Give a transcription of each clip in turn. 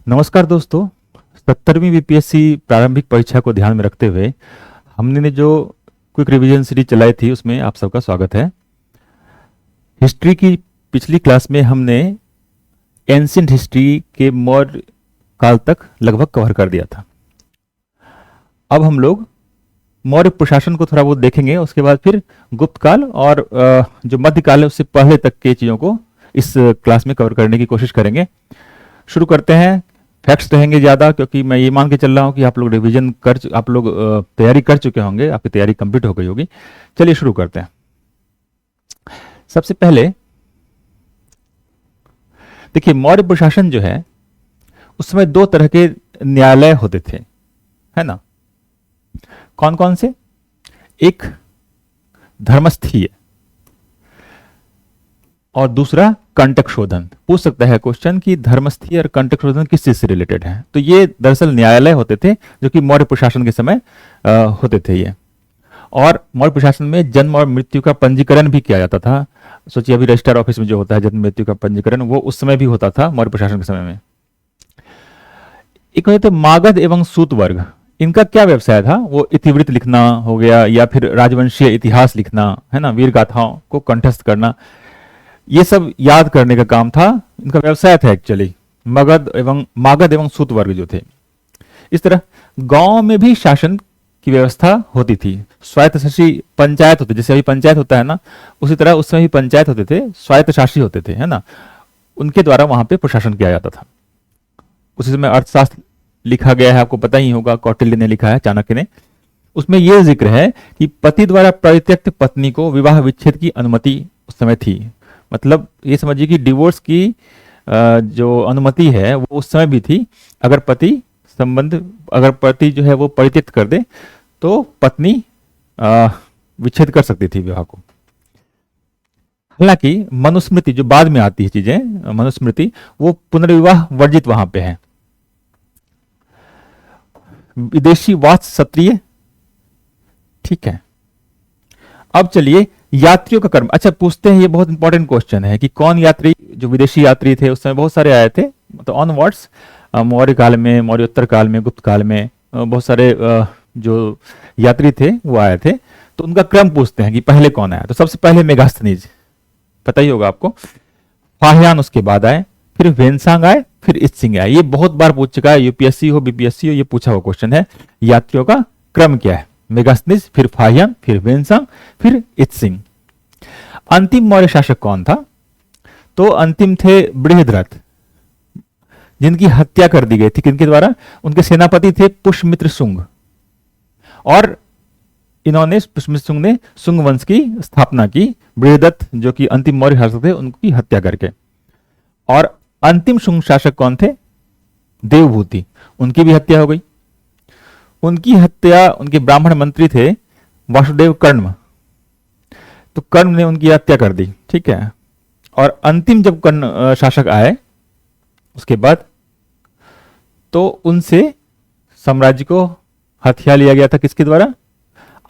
नमस्कार दोस्तों। 70वीं बीपीएससी प्रारंभिक परीक्षा को ध्यान में रखते हुए हमने जो क्विक रिवीजन सीरीज चलाई थी उसमें आप सबका स्वागत है। हिस्ट्री की पिछली क्लास में हमने एंशिएंट हिस्ट्री के मौर्य काल तक लगभग कवर कर दिया था। अब हम लोग मौर्य प्रशासन को थोड़ा बहुत देखेंगे, उसके बाद फिर गुप्त काल और जो मध्यकाल है उससे पहले तक के चीज़ों को इस क्लास में कवर करने की कोशिश करेंगे। शुरू करते हैं। फैक्ट्स रहेंगे ज़्यादा, क्योंकि मैं ये मान के चल रहा हूँ कि आप लोग रिवीजन कर आप लोग तैयारी कर चुके होंगे, आपकी तैयारी कंप्लीट हो गई होगी। चलिए शुरू करते हैं। सबसे पहले देखिए, मौर्य प्रशासन जो है उस समय दो तरह के न्यायालय होते थे, है ना। कौन कौन से? एक धर्मस्थीय और दूसरा कंटक शोधन। पूछ सकता है क्वेश्चन कि धर्मस्थीय और कंटक शोधन किस चीज से रिलेटेड है। तो ये दरअसल न्यायालय होते थे जो कि मौर्य प्रशासन के समय होते थे ये। और मौर्य प्रशासन में जन्म और मृत्यु का पंजीकरण भी किया जाता था। सोचिए, अभी रजिस्ट्रार ऑफिस में जो होता है जन्म मृत्यु का पंजीकरण, वो उस समय भी होता था मौर्य प्रशासन के समय में। एक होते थे मागध एवं सूत वर्ग। इनका क्या व्यवसाय था? वो इतिवृत्त लिखना हो गया या फिर राजवंशीय इतिहास लिखना, है ना, वीर गाथाओं को कंठस्थ करना, ये सब याद करने का काम था। इनका व्यवसाय था एक्चुअली। मागध एवं सूत वर्ग जो थे। इस तरह गांव में भी शासन की व्यवस्था होती थी। स्वायत्तशासी पंचायत होते, जैसे अभी पंचायत होता है ना, उसी तरह उस समय भी पंचायत होते थे, स्वायत्तशासी होते थे, है ना। उनके द्वारा वहां पे प्रशासन किया जाता था। उसी समय अर्थशास्त्र लिखा गया है, आपको पता ही होगा, कौटिल्य ने लिखा है, चाणक्य ने। उसमें यह जिक्र है कि पति द्वारा परित्यक्त पत्नी को विवाह विच्छेद की अनुमति उस समय थी। मतलब ये समझिए कि डिवोर्स की जो अनुमति है वो उस समय भी थी। अगर पति जो है वो परित्यक्त कर दे तो पत्नी विच्छेद कर सकती थी विवाह को। हालांकि मनुस्मृति जो बाद में आती है चीजें, मनुस्मृति, वो पुनर्विवाह वर्जित वहां पे है। विदेशी वास क्षत्रिय, ठीक है। अब चलिए यात्रियों का कर्म। अच्छा, पूछते हैं, ये बहुत इंपॉर्टेंट क्वेश्चन है कि कौन यात्री, जो विदेशी यात्री थे उस समय बहुत सारे आए थे, मतलब ऑनवर्ड्स, मौर्य काल में, मौर्योत्तर काल में, गुप्त काल में बहुत सारे जो यात्री थे वो आए थे। तो उनका क्रम पूछते हैं कि पहले कौन आया। तो सबसे पहले मेगास्थनीज, पता ही होगा आपको। फाहियान उसके बाद आए, फिर वेनसांग आए, फिर इत्सिंग आए। ये बहुत बार पूछ चुका है, यूपीएससी हो बीपीएससी हो, ये पूछा हुआ क्वेश्चन है। यात्रियों का क्रम क्या है? मेगास्थनीज, फिर फाहियान, फिर वेनसांग, फिर इत्सिंग। अंतिम मौर्य शासक कौन था? तो अंतिम थे बृहद्रथ, जिनकी हत्या कर दी गई थी। किनके द्वारा? उनके सेनापति थे पुष्यमित्र शुंग, और इन्होंने, पुष्यमित्र शुंग ने शुंग वंश की स्थापना की, बृहदत्त जो कि अंतिम मौर्य शासक थे उनकी हत्या करके। और अंतिम शुंग शासक कौन थे? देवभूति, उनकी भी हत्या हो गई। उनकी हत्या, उनके ब्राह्मण मंत्री थे वासुदेव कर्ण, तो कर्ण ने उनकी हत्या कर दी, ठीक है। और अंतिम जब कर्ण शासक आए उसके बाद, तो उनसे साम्राज्य को हथिया लिया गया था। किसके द्वारा?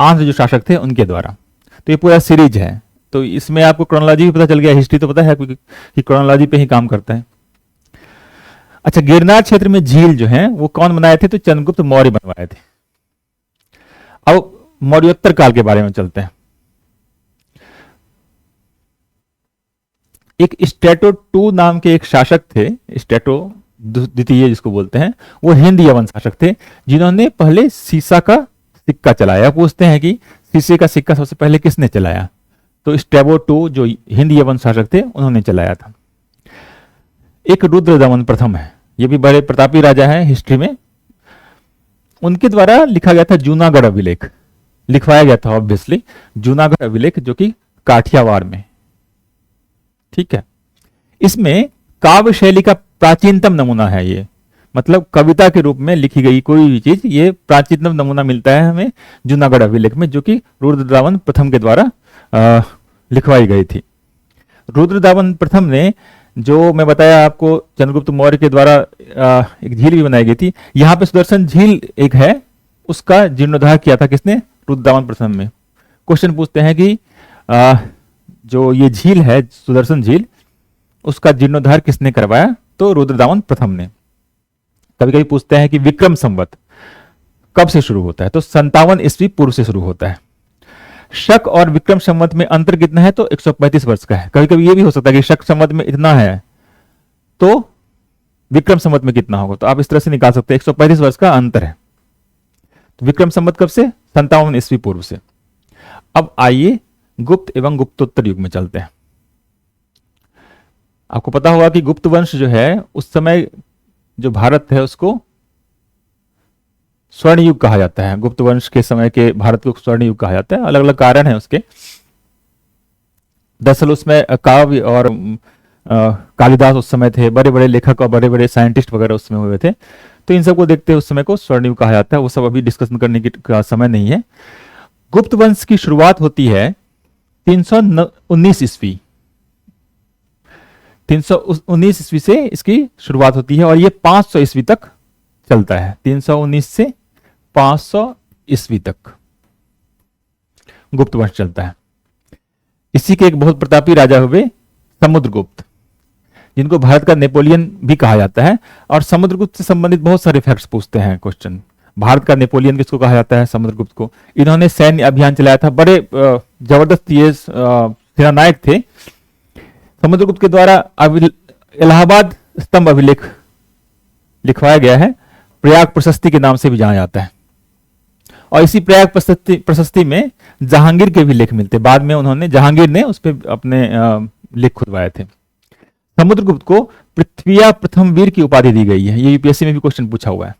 आंध्र जो शासक थे उनके द्वारा। तो ये पूरा सीरीज है, तो इसमें आपको क्रोनोलॉजी भी पता चल गया। हिस्ट्री तो पता है कि क्रोनोलॉजी पे ही काम करता है। अच्छा, गिरनार क्षेत्र में झील जो है वो कौन बनाए थे? तो चंद्रगुप्त मौर्य बनवाए थे। अब मौर्योत्तर काल के बारे में चलते हैं। एक स्टेटो टू नाम के एक शासक थे, स्टेटो द्वितीय जिसको बोलते हैं, वो हिंद यवन शासक थे, जिन्होंने पहले सीसा का सिक्का चलाया। पूछते हैं कि सीसे का सिक्का सबसे पहले किसने चलाया? तो स्टेबो टू जो हिंद यवन शासक थे उन्होंने चलाया था। एक रुद्रदमन प्रथम है, ये भी बड़े प्रतापी राजा हैं हिस्ट्री में। उनके द्वारा लिखा गया था जूनागढ़ अभिलेख, लिखवाया गया था ऑब्वियसली जूनागढ़ अभिलेख, जो कि काठियावाड़ में, ठीक है। इसमें काव्य शैली का प्राचीनतम नमूना है ये, मतलब कविता के रूप में लिखी गई कोई भी चीज, ये प्राचीनतम नमूना मिलता है हमें जूनागढ़ अभिलेख में, जो कि रुद्रदामन प्रथम के द्वारा लिखवाई गई थी। रुद्रदामन प्रथम ने, जो मैं बताया आपको, चंद्रगुप्त मौर्य के द्वारा एक झील भी बनाई गई थी। यहाँ पे सुदर्शन झील एक है, उसका जीर्णोद्धार किया था किसने? रुद्रदामन प्रथम में। क्वेश्चन पूछते हैं कि जो ये झील है सुदर्शन झील, उसका जीर्णोद्धार किसने करवाया? तो रुद्रदामन प्रथम ने। कभी कभी पूछते हैं कि विक्रम संवत कब से शुरू होता है, तो 57 ईस्वी पूर्व से शुरू होता है। शक और विक्रम संवत में अंतर कितना है, तो 135 वर्ष का है। कभी कभी ये भी हो सकता है कि शक संवत में इतना है तो विक्रम संवत में कितना होगा, तो आप इस तरह से निकाल सकते हैं, 135 वर्ष का अंतर है। तो विक्रम संवत कब से, 57 ईस्वी पूर्व से। अब आइए गुप्त एवं गुप्तोत्तर युग में चलते हैं। आपको पता होगा कि गुप्त वंश जो है उस समय जो भारत है उसको स्वर्ण युग कहा जाता है। गुप्त वंश के समय के भारत को स्वर्ण युग कहा जाता है। अलग अलग कारण है उसके। दरअसल उसमें काव्य और कालिदास उस समय थे, बड़े बड़े लेखक और बड़े बड़े साइंटिस्ट वगैरह उस समय हुए थे। तो इन सबको देखते हुए उस समय को स्वर्ण युग कहा जाता है। वो सब अभी डिस्कशन करने का समय नहीं है। गुप्त वंश की शुरुआत होती है 319 ईस्वी। 319 ईस्वी से इसकी शुरुआत होती है और ये 500 ईस्वी तक चलता है। 319 से 500 ईस्वी तक गुप्त वंश चलता है। इसी के एक बहुत प्रतापी राजा हुए समुद्रगुप्त, जिनको भारत का नेपोलियन भी कहा जाता है। और समुद्रगुप्त से संबंधित बहुत सारे फैक्ट्स पूछते हैं क्वेश्चन। भारत का नेपोलियन किसको कहा जाता है, समुद्रगुप्त को। इन्होंने सैन्य अभियान चलाया था, बड़े जबरदस्त ये सेनानायक थे। समुद्रगुप्त के द्वारा इलाहाबाद स्तंभ अभिलेख लिखवाया गया है, प्रयाग प्रशस्ति के नाम से भी जाना जाता है। और इसी प्रयाग प्रशस्ति में जहांगीर के भी लेख मिलते। बाद में उन्होंने, जहांगीर ने उस पर अपने लेख खुदवाए थे। समुद्रगुप्त को पृथ्विया प्रथम वीर की उपाधि दी गई है। ये यूपीएससी में भी क्वेश्चन पूछा हुआ है।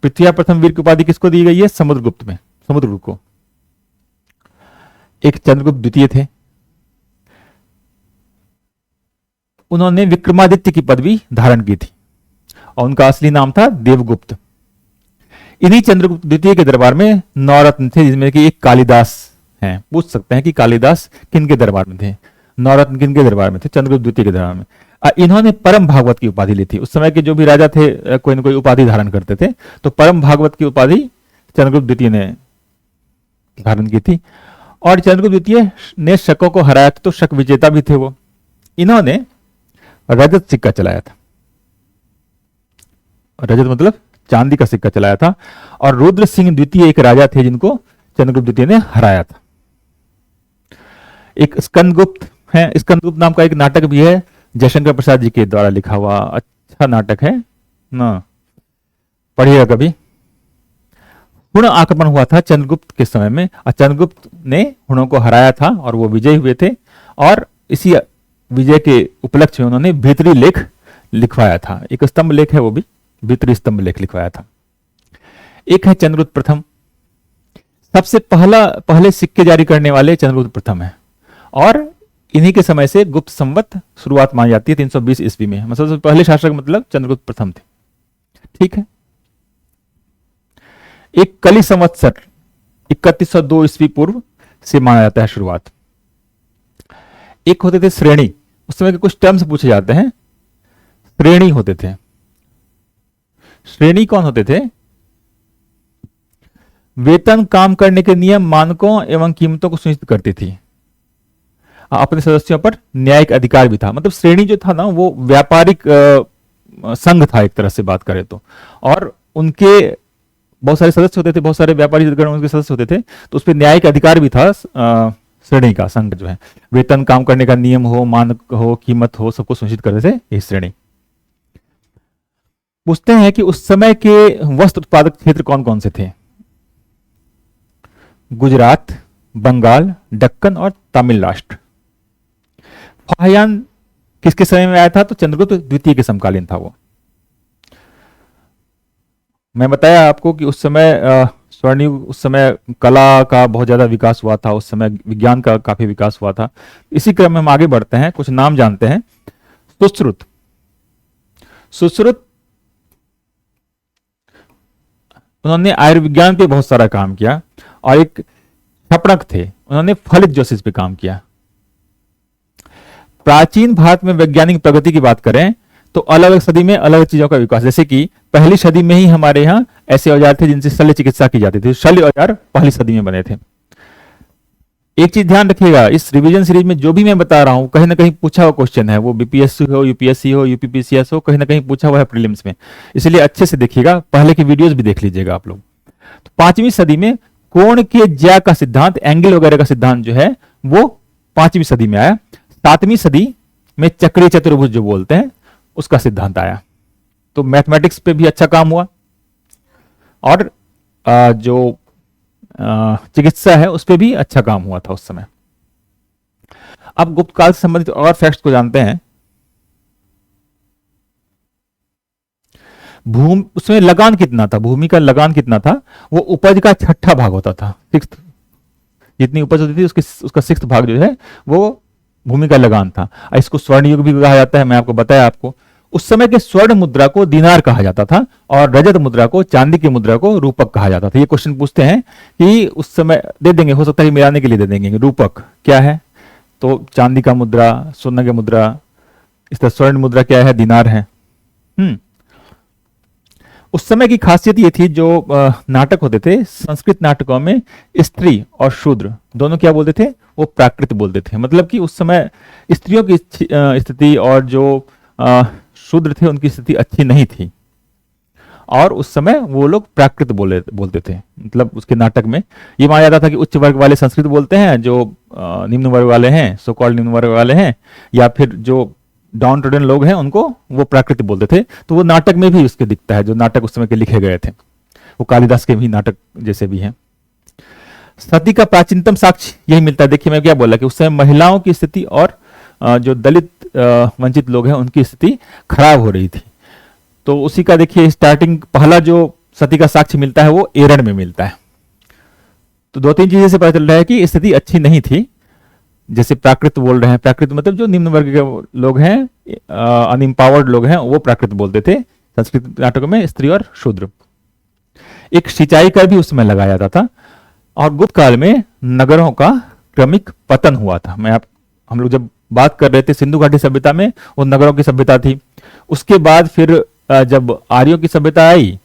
पृथ्विया प्रथम वीर की उपाधि किसको दी गई है, समुद्रगुप्त में, समुद्रगुप्त को। एक चंद्रगुप्त द्वितीय थे, उन्होंने विक्रमादित्य की पदवी धारण की थी और उनका असली नाम था देवगुप्त। इन्हीं चंद्रगुप्त द्वितीय के दरबार में 9 रत्न थे, जिसमें कि एक कालिदास हैं। पूछ सकते हैं कि कालिदास किन के दरबार में थे, 9 रत्न किन के दरबार में थे, चंद्रगुप्त द्वितीय के दरबार में। इन्होंने परम भागवत की उपाधि ली थी। उस समय के जो भी राजा थे कोई न कोई उपाधि धारण करते थे, तो परम भागवत की उपाधि चंद्रगुप्त द्वितीय ने धारण की थी। और चंद्रगुप्त द्वितीय ने शकों को हराया था, तो शक विजेता भी थे वो। इन्होंने रजत सिक्का चलाया था, रजत मतलब चांदी का सिक्का चलाया था। और रुद्र सिंह द्वितीय एक राजा थे जिनको चंद्रगुप्त द्वितीय ने हराया था। एक स्कंदगुप्त है, स्कंदगुप्त नाम का एक नाटक भी है, जयशंकर प्रसाद जी के द्वारा लिखा हुआ, अच्छा नाटक है ना, पढ़िएगा कभी। हुण आक्रमण हुआ था चंद्रगुप्त के समय में और चंद्रगुप्त ने हुणों को हराया था और वो विजयी हुए थे। और इसी विजय के उपलक्ष्य में उन्होंने भीतरी लेख लिखवाया था। एक स्तंभ लेख है, वो भी भीतरी स्तंभ लेख लिखवाया था। एक है चंद्रगुप्त प्रथम, सबसे पहले सिक्के जारी करने वाले चंद्रगुप्त प्रथम है। और इन्हीं के समय से गुप्त संवत शुरुआत मानी जाती है 320 ईस्वी में। मतलब सबसे पहले शासक मतलब चंद्रगुप्त प्रथम थे। ठीक है। एक कली संवत्सर 3102 ईस्वी पूर्व से माना जाता है शुरुआत। एक होते थे श्रेणी, उस समय के कुछ टर्म्स पूछे जाते हैं, श्रेणी होते थे। श्रेणी कौन होते थे, वेतन, काम करने के नियम, मानकों एवं कीमतों को सुनिश्चित करती थी। अपने सदस्यों पर न्यायिक अधिकार भी था। मतलब श्रेणी जो था ना वो व्यापारिक संघ था एक तरह से बात करें तो। और उनके बहुत सारे सदस्य होते थे, बहुत सारे व्यापारी उनके सदस्य होते थे, तो उस पर न्यायिक अधिकार भी था। श्रेणी का संघ जो है, वेतन, काम करने का नियम हो, मानक हो, कीमत हो, सबको सुनिश्चित करते थे ये श्रेणी। पूछते हैं कि उस समय के वस्त्र उत्पादक क्षेत्र कौन कौन से थे। गुजरात, बंगाल, दक्कन और तमिल राष्ट्र। फाहियान किसके समय में आया था, तो चंद्रगुप्त द्वितीय के समकालीन था वो। मैं बताया आपको कि उस समय स्वर्णयुग, उस समय कला का बहुत ज्यादा विकास हुआ था, उस समय विज्ञान का काफी विकास हुआ था। इसी क्रम में हम आगे बढ़ते हैं, कुछ नाम जानते हैं। सुश्रुत, सुश्रुत उन्होंने आयुर्विज्ञान पे बहुत सारा काम किया। और एक छपड़क थे, उन्होंने फलित ज्योतिष पे काम किया। प्राचीन भारत में वैज्ञानिक प्रगति की बात करें तो अलग अलग सदी में अलग अलग चीजों का विकास, जैसे कि पहली सदी में ही हमारे यहाँ ऐसे औजार थे जिनसे शल्य चिकित्सा की जाती थी। शल्य औजार पहली सदी में बने थे। एक चीज ध्यान रखिएगा, इस रिवीजन सीरीज में जो भी मैं बता रहा हूं कहीं ना कहीं पूछा हुआ क्वेश्चन है, वो बीपीएससी हो, यूपीएससी हो, यूपीपीसीएस हो, कहीं ना कहीं पूछा हुआ है प्रीलिम्स में। इसलिए अच्छे से देखिएगा, पहले की वीडियोस भी देख लीजिएगा आप लोग। तो 5वीं सदी में कोण के ज्या का सिद्धांत, एंगल वगैरह का सिद्धांत जो है वो 5वीं सदी में आया। 7वीं सदी में चक्रीय चतुर्भुज जो बोलते हैं उसका सिद्धांत आया। तो मैथमेटिक्स पे भी अच्छा काम हुआ, और जो चिकित्सा है उस पर भी अच्छा काम हुआ था उस समय। अब गुप्त काल से संबंधित और फैक्ट्स को जानते हैं। भूमि, उसमें लगान कितना था, भूमि का लगान कितना था, वो उपज का 6ठा भाग होता था, 6th, जितनी उपज होती थी उसका 6th भाग जो है वो भूमि का लगान था। इसको स्वर्ण युग भी कहा जाता है, मैं आपको बताया आपको। उस समय के स्वर्ण मुद्रा को दिनार कहा जाता था, और रजत मुद्रा को, चांदी की मुद्रा को रूपक कहा जाता था। ये क्वेश्चन पूछते हैं कि उस समय दे देंगे, हो सकता है मिलाने के लिए दे देंगे, रूपक क्या है, तो चांदी का मुद्रा, सोने की मुद्रा, इस तरह स्वर्ण मुद्रा क्या है, दिनार है। उस समय की खासियत ये थी, जो नाटक होते थे संस्कृत नाटकों में, स्त्री और शूद्र दोनों क्या बोलते थे, वो प्राकृत बोलते थे। मतलब कि उस समय स्त्रियों की स्थिति और जो शूद्र थे उनकी स्थिति अच्छी नहीं थी, और उस समय वो लोग प्राकृत बोलते थे। मतलब उसके नाटक में ये माना जाता था कि उच्च वर्ग वाले संस्कृत बोलते हैं, जो निम्न वर्ग वाले हैं, सो कॉल्ड निम्न वर्ग वाले हैं, या फिर जो डाउन टोडन लोग हैं उनको वो प्राकृत बोलते थे। तो वो नाटक में भी उसके दिखता है, जो नाटक उस समय के लिखे गए थे वो कालिदास के भी नाटक जैसे भी हैं। सती का प्राचीनतम साक्ष्य यही मिलता है। देखिए मैं क्या बोला कि उस समय महिलाओं की स्थिति और जो दलित वंचित लोग हैं उनकी स्थिति खराब हो रही थी। तो उसी का देखिए स्टार्टिंग, पहला जो सती का साक्ष्य मिलता है वो एरण में मिलता है। तो 2-3 चीजें से पता चल रहा है कि स्थिति अच्छी नहीं थी। जैसे प्राकृत बोल रहे हैं, प्राकृत मतलब जो निम्न वर्ग के लोग हैं, अनएम्पावर्ड लोग हैं, वो प्राकृत बोलते थे संस्कृत नाटकों में, स्त्री और शूद्र। एक सिंचाई कर भी उस समय लगाया जाता था, और गुप्त काल में नगरों का क्रमिक पतन हुआ था। हम लोग जब बात कर रहे थे सिंधु घाटी सभ्यता में, वो नगरों की सभ्यता थी। उसके बाद फिर जब आर्यों की सभ्यता आई,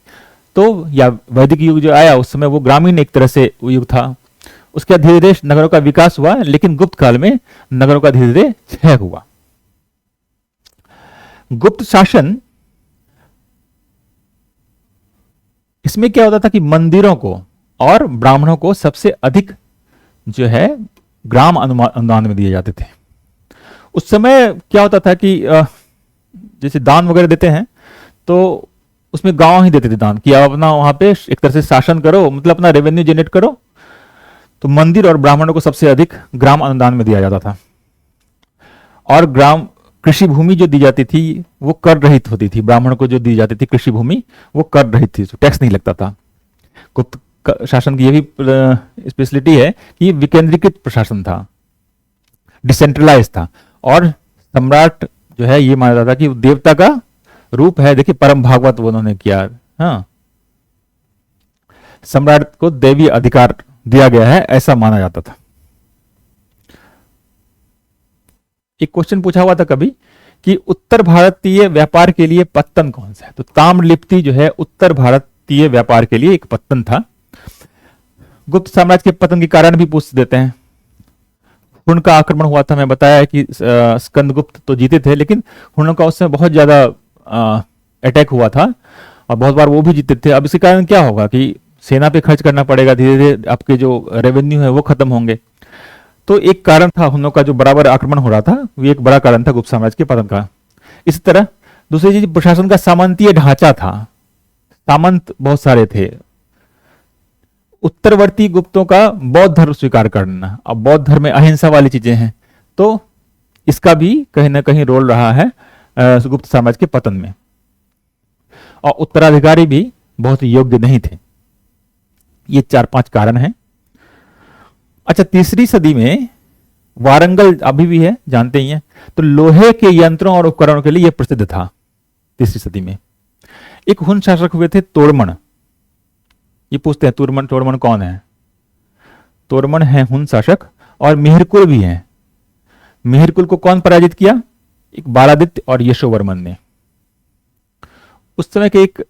तो या वैदिक युग जो आया, उस समय वो ग्रामीण एक तरह से युग था। उसके बाद धीरे धीरे नगरों का विकास हुआ, लेकिन गुप्त काल में नगरों का धीरे धीरे क्षय हुआ। गुप्त शासन, इसमें क्या होता था कि मंदिरों को और ब्राह्मणों को सबसे अधिक जो है ग्राम अनुदान में दिए जाते थे। उस समय क्या होता था कि जैसे दान वगैरह देते हैं तो उसमें गांव ही देते थे दान, कि आप अपना वहां पे एक तरह से शासन करो, मतलब अपना रेवेन्यू जनरेट करो। तो मंदिर और ब्राह्मणों को सबसे अधिक ग्राम अनुदान में दिया जाता था। और ग्राम कृषि भूमि जो दी जाती थी वो कर रहित होती थी। ब्राह्मण को जो दी जाती थी कृषि भूमि वो कर रहित थी, टैक्स नहीं लगता था। गुप्त शासन की यह भी स्पेशलिटी है कि विकेंद्रीकृत प्रशासन था, डिसेंट्रलाइज था। और सम्राट जो है ये माना जाता था कि देवता का रूप है। देखिए परम भागवत उन्होंने किया, हाँ, सम्राट को दैवीय अधिकार दिया गया है, ऐसा माना जाता था। एक क्वेश्चन पूछा हुआ था कभी कि उत्तर भारतीय व्यापार के लिए पत्तन कौन सा है, तो ताम्रलिप्ति जो है उत्तर भारतीय व्यापार के लिए एक पत्तन था। गुप्त साम्राज्य के पतन के कारण भी पूछ देते हैं। हुण का आक्रमण हुआ था, मैं बताया कि स्कंदगुप्त तो जीते थे, लेकिन हुण का उस समय बहुत ज्यादा अटैक हुआ था और बहुत बार वो भी जीते थे। अब इसके कारण क्या होगा कि सेना पे खर्च करना पड़ेगा, धीरे धीरे आपके जो रेवेन्यू है वो खत्म होंगे। तो एक कारण था हुनों का जो बराबर आक्रमण हो रहा था, वो एक बड़ा कारण था गुप्त साम्राज्य के पतन का। इसी तरह दूसरी चीज प्रशासन का सामंतीय ढांचा था, सामंत बहुत सारे थे। उत्तरवर्ती गुप्तों का बौद्ध धर्म स्वीकार करना, अब बौद्ध धर्म में अहिंसा वाली चीजें हैं, तो इसका भी कहीं ना कहीं रोल रहा है गुप्त साम्राज्य के पतन में। और उत्तराधिकारी भी बहुत योग्य नहीं थे। ये 4-5 कारण हैं। अच्छा, तीसरी सदी में वारंगल अभी भी है, जानते ही हैं, तो लोहे के यंत्रों और उपकरणों के लिए यह प्रसिद्ध था। तीसरी सदी में एक हुन शासक हुए थे तोड़मन। ये पूछते हैं तोड़मन कौन है? तोड़मन है हुन शासक, और मिहिरकुल भी हैं। मिहिरकुल को कौन पराजित किया? एक बालादित्य और यशोवर्मन ने। उस समय के एक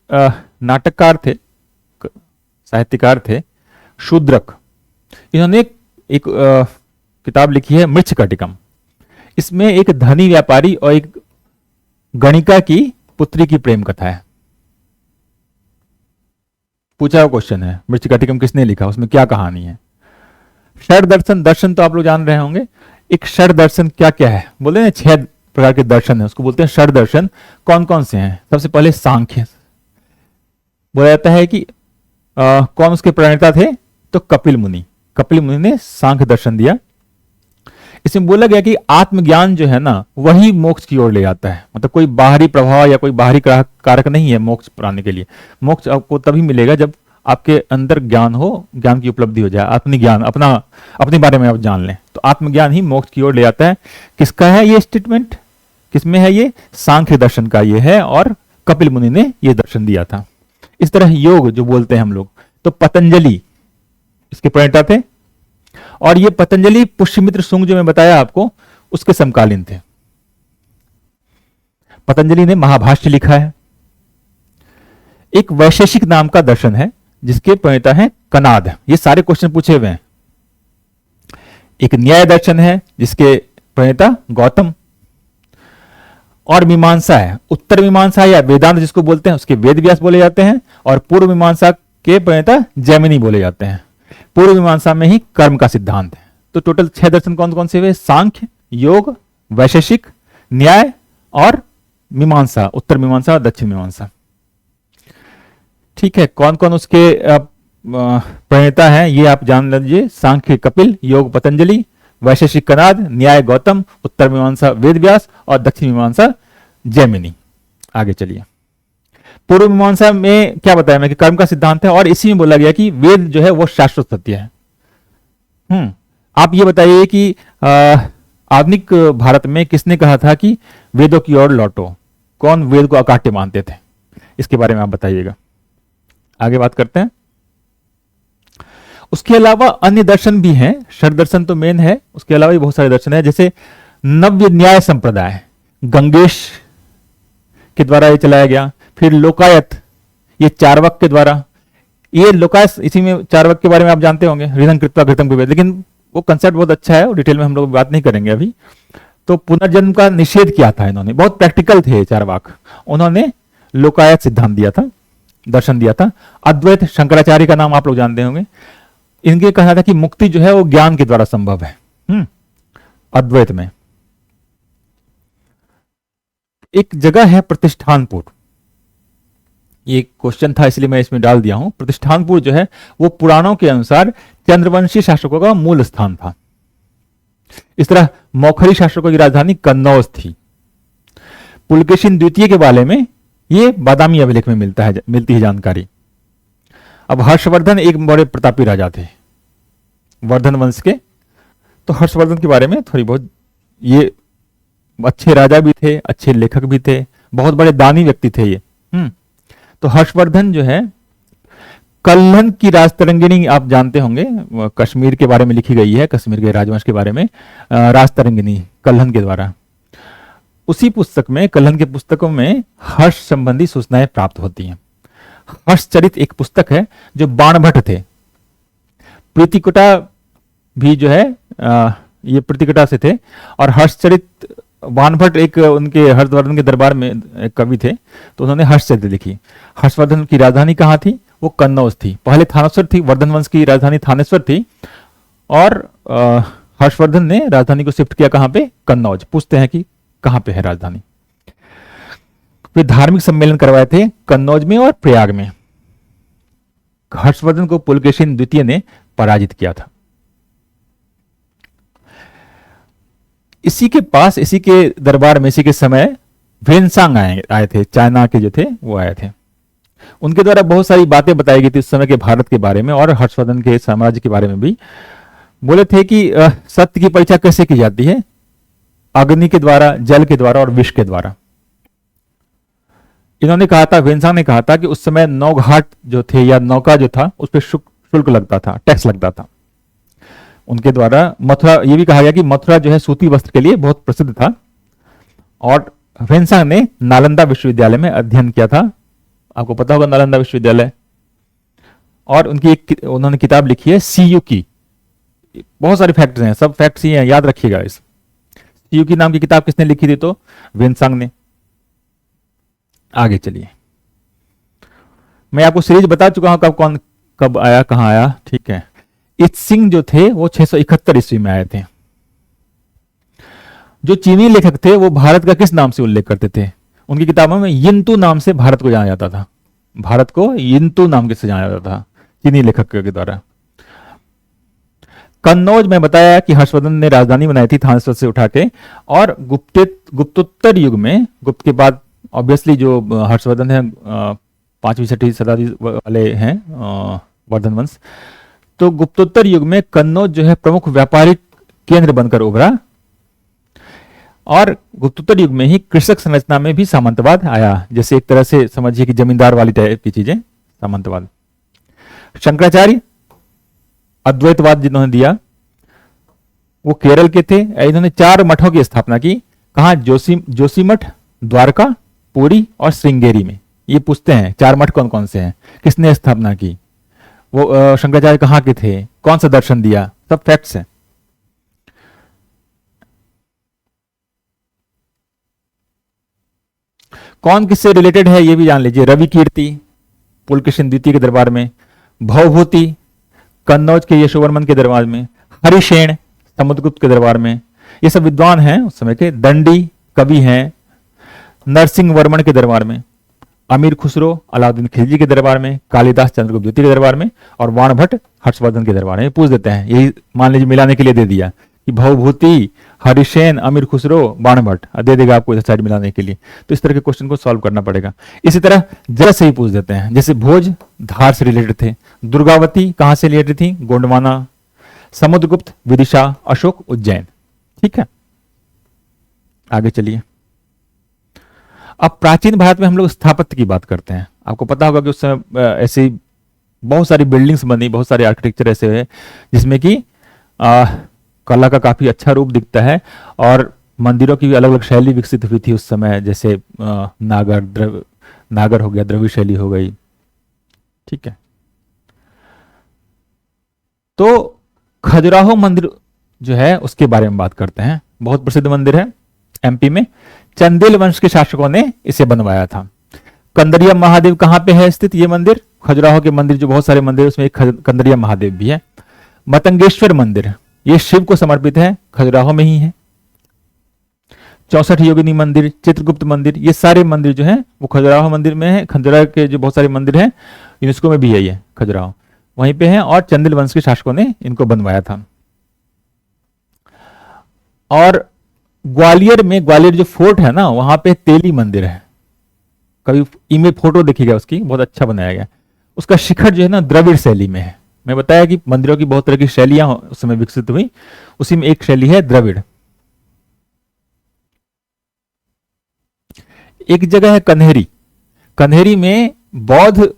नाटककार थे, साहित्यकार थे, शूद्रक। इन्होंने एक किताब लिखी है मृच्छकटिकम। इसमें एक धनी व्यापारी और एक गणिका की पुत्री की प्रेम कथा है। पूछा हुआ क्वेश्चन है, मृच्छकटिकम किसने लिखा, उसमें क्या कहानी है। षड दर्शन, दर्शन तो आप लोग जान रहे होंगे। एक षड दर्शन क्या क्या है, बोले ना 6 प्रकार के दर्शन है, उसको बोलते हैं षड दर्शन। कौन कौन से हैं? सबसे पहले सांख्य, बोला जाता है कि कौन उसके प्रणेता थे, तो कपिल मुनि। कपिल मुनि ने सांख्य दर्शन दिया। इसमें बोला गया कि आत्मज्ञान जो है ना, वही मोक्ष की ओर ले जाता है। मतलब कोई बाहरी प्रभाव या कोई बाहरी कारक नहीं है मोक्ष पाने के लिए। मोक्ष आपको तभी मिलेगा जब आपके अंदर ज्ञान हो, ज्ञान की उपलब्धि हो जाए, आत्मज्ञान अपने बारे में आप जान लें। तो आत्मज्ञान ही मोक्ष की ओर ले जाता है। किसका है ये स्टेटमेंट, किसमें है ये? सांख्य दर्शन का ये है, और कपिल मुनि ने ये दर्शन दिया था। इस तरह योग जो बोलते हैं हम लोग, तो पतंजलि इसके प्रणेता थे, और ये पतंजलि पुष्यमित्र शुंग जो मैं बताया आपको, उसके समकालीन थे। पतंजलि ने महाभाष्य लिखा है। एक वैशेषिक नाम का दर्शन है जिसके प्रणेता है कनाद। ये सारे क्वेश्चन पूछे हुए हैं। एक न्याय दर्शन है जिसके प्रणेता गौतम, और मीमांसा है, उत्तर मीमांसा या वेदांत जिसको बोलते हैं, उसके वेद व्यास बोले जाते हैं, और पूर्व मीमांसा के प्रणेता जैमिनी बोले जाते हैं। पूर्व मीमांसा में ही कर्म का सिद्धांत है। तो टोटल 6 दर्शन कौन कौन से हुए? सांख्य, योग, वैशेषिक, न्याय और मीमांसा, उत्तर मीमांसा और दक्षिण मीमांसा। ठीक है, कौन कौन उसके प्रणेता हैं ये आप जान लीजिए। सांख्य कपिल, योग पतंजलि, वैशेषिक कनाद, न्याय गौतम, उत्तर मीमांसा वेद व्यास और दक्षिण मीमांसा जैमिनी। आगे चलिए। पूर्व मीमांसा में क्या बताया मैं कि कर्म का सिद्धांत है, और इसी में बोला गया कि वेद जो है वो शाश्वत सत्य है। आप ये बताइए कि आधुनिक भारत में किसने कहा था कि वेदों की ओर लौटो? कौन वेद को अकाट्य मानते थे? इसके बारे में आप बताइएगा। आगे बात करते हैं। उसके अलावा अन्य दर्शन भी हैं। षड दर्शन तो मेन है, उसके अलावा भी बहुत सारे दर्शन है। जैसे नव्य न्याय संप्रदाय, गंगेश के द्वारा ये चलाया गया। फिर लोकायत, ये चार्वक के द्वारा। ये लोकायत, इसी में चार्वक के बारे में आप जानते होंगे, हृदय कृत्वा घृतम कुबेर, लेकिन वो कंसेप्ट बहुत अच्छा है, डिटेल में हम लोग बात नहीं करेंगे अभी। तो पुनर्जन्म का निषेध किया था इन्होंने, बहुत प्रैक्टिकल थे चार्वाक। उन्होंने लोकायत सिद्धांत दिया था, दर्शन दिया था। अद्वैत, शंकराचार्य का नाम आप लोग जानते होंगे। इनके कहना था कि मुक्ति जो है वो ज्ञान के द्वारा संभव है। अद्वैत में एक जगह है प्रतिष्ठानपुर, ये क्वेश्चन था इसलिए मैं इसमें डाल दिया हूं। प्रतिष्ठानपुर जो है वो पुराणों के अनुसार चंद्रवंशी शासकों का मूल स्थान था। इस तरह मौखरी शासकों की राजधानी कन्नौज थी। पुलकेशिन द्वितीय के बारे में ये बादामी अभिलेख में मिलती है जानकारी। अब हर्षवर्धन एक बड़े प्रतापी राजा थे वर्धन वंश के, तो हर्षवर्धन के बारे में थोड़ी बहुत, ये अच्छे राजा भी थे, अच्छे लेखक भी थे, बहुत बड़े दानी व्यक्ति थे ये। तो हर्षवर्धन जो है, कल्हन की राजतरंगिणी आप जानते होंगे, कश्मीर के बारे में लिखी गई है, कश्मीर के राजवंश के बारे में, राजतरंगिणी कल्हन के द्वारा। उसी पुस्तक में, कल्हन के पुस्तकों में हर्ष संबंधी सूचनाएं प्राप्त होती हैं। हर्षचरित एक पुस्तक है जो बाणभट्ट थे। प्रीतिकुटा भी जो है ये प्रीतिकुटा से थे, और हर्षचरित बाणभट्ट एक उनके हर्षवर्धन के दरबार में एक कवि थे, तो उन्होंने हर्षचरित लिखी। हर्षवर्धन की राजधानी कहाँ थी? वो कन्नौज थी। पहले थानेश्वर थी, वर्धन वंश की राजधानी थानेश्वर थी, और हर्षवर्धन ने राजधानी को शिफ्ट किया कहाँ पे? कन्नौज। पूछते हैं कि कहाँ पे है राजधानी। वे धार्मिक सम्मेलन करवाए थे कन्नौज में और प्रयाग में। हर्षवर्धन को पुलकेशिन द्वितीय ने पराजित किया था। इसी के पास, इसी के दरबार में, इसी के समय वेनसांग आए थे, चाइना के जो थे वो आए थे। उनके द्वारा बहुत सारी बातें बताई गई थी उस समय के भारत के बारे में और हर्षवर्धन के साम्राज्य के बारे में भी। बोले थे कि सत्य की परीक्षा कैसे की जाती है? अग्नि के द्वारा, जल के द्वारा और विष के द्वारा। इन्होंने कहा था, वेनसांग ने कहा था कि उस समय नौघाट जो थे या नौका जो था उस पर शुल्क लगता था, टैक्स लगता था। उनके द्वारा मथुरा, ये भी कहा गया कि मथुरा जो है सूती वस्त्र के लिए बहुत प्रसिद्ध था। और वेनसांग ने नालंदा विश्वविद्यालय में अध्ययन किया था। आपको पता होगा नालंदा विश्वविद्यालय। और उन्होंने किताब लिखी है सीयू की, बहुत सारे फैक्ट्स हैं, सब फैक्ट्स ही हैं, याद रखिएगा। इस सियुकी नाम की किताब किसने लिखी थी? तो वेनसांग ने। आगे चलिए, मैं आपको सीरीज बता चुका हूं कब कौन कब आया, कहां आया, ठीक है। इत्सिंग जो थे वो 671 ईस्वी में आए थे। जो चीनी लेखक थे वो भारत का किस नाम से उल्लेख करते थे? उनकी किताबों में यिंतु नाम से भारत को जाना जाता था। भारत को यिंतु नाम के से जाना जाता था चीनी लेखक के द्वारा। कन्नौज में बताया कि हर्षवर्धन ने राजधानी बनाई थी थानेश्वर से उठा के, और गुप्तोत्तर युग में, गुप्त के बाद ऑब्वियसली जो हर्षवर्धन है 5वीं 6वीं शताब्दी वाले हैं, वर्धन वंश। तो गुप्तोत्तर युग में कन्नौज जो है प्रमुख व्यापारिक केंद्र बनकर उभरा, और गुप्तोत्तर युग में ही कृषक संरचना में भी सामंतवाद आया। जैसे एक तरह से समझिए कि जमींदार वाली टाइप की चीजें, सामंतवाद। शंकराचार्य अद्वैतवाद जिन्होंने दिया वो केरल के थे। इन्होंने 4 मठों की स्थापना की। कहा? जोशीमठ, द्वारका, पुरी और श्रृंगेरी में। ये पूछते हैं 4 मठ कौन कौन से हैं, किसने स्थापना की, वो शंकराचार्य कहाँ के थे, कौन सा दर्शन दिया, सब फैक्ट्स हैं। कौन किससे रिलेटेड है ये भी जान लीजिए। रवि कीर्ति पुलकेशिन द्वितीय के दरबार में, भवभूति कन्नौज के यशोवर्मन के दरबार में, हरिशेन समुद्रगुप्त के दरबार में, ये सब विद्वान हैं उस समय के। दंडी कवि हैं नरसिंह वर्मन के दरबार में, अमीर खुसरो अलाउद्दीन खिलजी के दरबार में, कालिदास चंद्रगुप्त द्वितीय के दरबार में, और वाणभट्ट हर्षवर्धन के दरबार में। पूछ देते हैं, यही मान लीजिए मिलाने के लिए दे दिया कि भवभूति, हरिशेन, अमीर खुसरो, बाणभट्ट दे देगा आपको इधर साइड मिलाने के लिए। तो इस तरह के क्वेश्चन को सॉल्व करना पड़ेगा। इसी तरह जरा से ही पूछ देते हैं, जैसे भोज धार से रिलेटेड थे, दुर्गावती कहां से रिलेटेड थी? गोंडवाना, समुद्रगुप्त विदिशा, अशोक उज्जैन। ठीक है, आगे चलिए। अब प्राचीन भारत में हम लोग स्थापत्य की बात करते हैं। आपको पता होगा कि उस समय ऐसी बहुत सारी बिल्डिंग्स बनी, बहुत सारे आर्किटेक्चर ऐसे है जिसमें कि कला का काफी अच्छा रूप दिखता है, और मंदिरों की भी अलग अलग शैली विकसित हुई थी उस समय। जैसे नागर हो गया, द्रविड़ शैली हो गई। ठीक है, तो खजुराहो मंदिर जो है उसके बारे में बात करते हैं। बहुत प्रसिद्ध मंदिर है एमपी में। चंदेल वंश के शासकों ने इसे बनवाया था। कंदरिया महादेव कहां पे है स्थित ये मंदिर? खजुराहो के मंदिर जो बहुत सारे मंदिर उसमें एक कंदरिया महादेव भी है। मतंगेश्वर मंदिर ये शिव को समर्पित है, खजुराहो में ही है। 64 योगिनी मंदिर, चित्रगुप्त मंदिर, ये सारे मंदिर जो हैं वो खजुराहो मंदिर में है। खजुराहो के जो बहुत सारे मंदिर हैं यूनेस्को में भी है, ये खजुराहो वहीं पे है, और चंदेल वंश के शासकों ने इनको बनवाया था। और ग्वालियर में, ग्वालियर जो फोर्ट है ना, वहां पे तेली मंदिर है। कभी इमेज फोटो देखिएगा उसकी, बहुत अच्छा बनाया गया। उसका शिखर जो है ना द्रविड़ शैली में है। मैं बताया कि मंदिरों की बहुत तरह की शैलियां उस समय विकसित हुई, उसी में एक शैली है द्रविड़। एक जगह है कन्हेरी। कन्हेरी में बौद्ध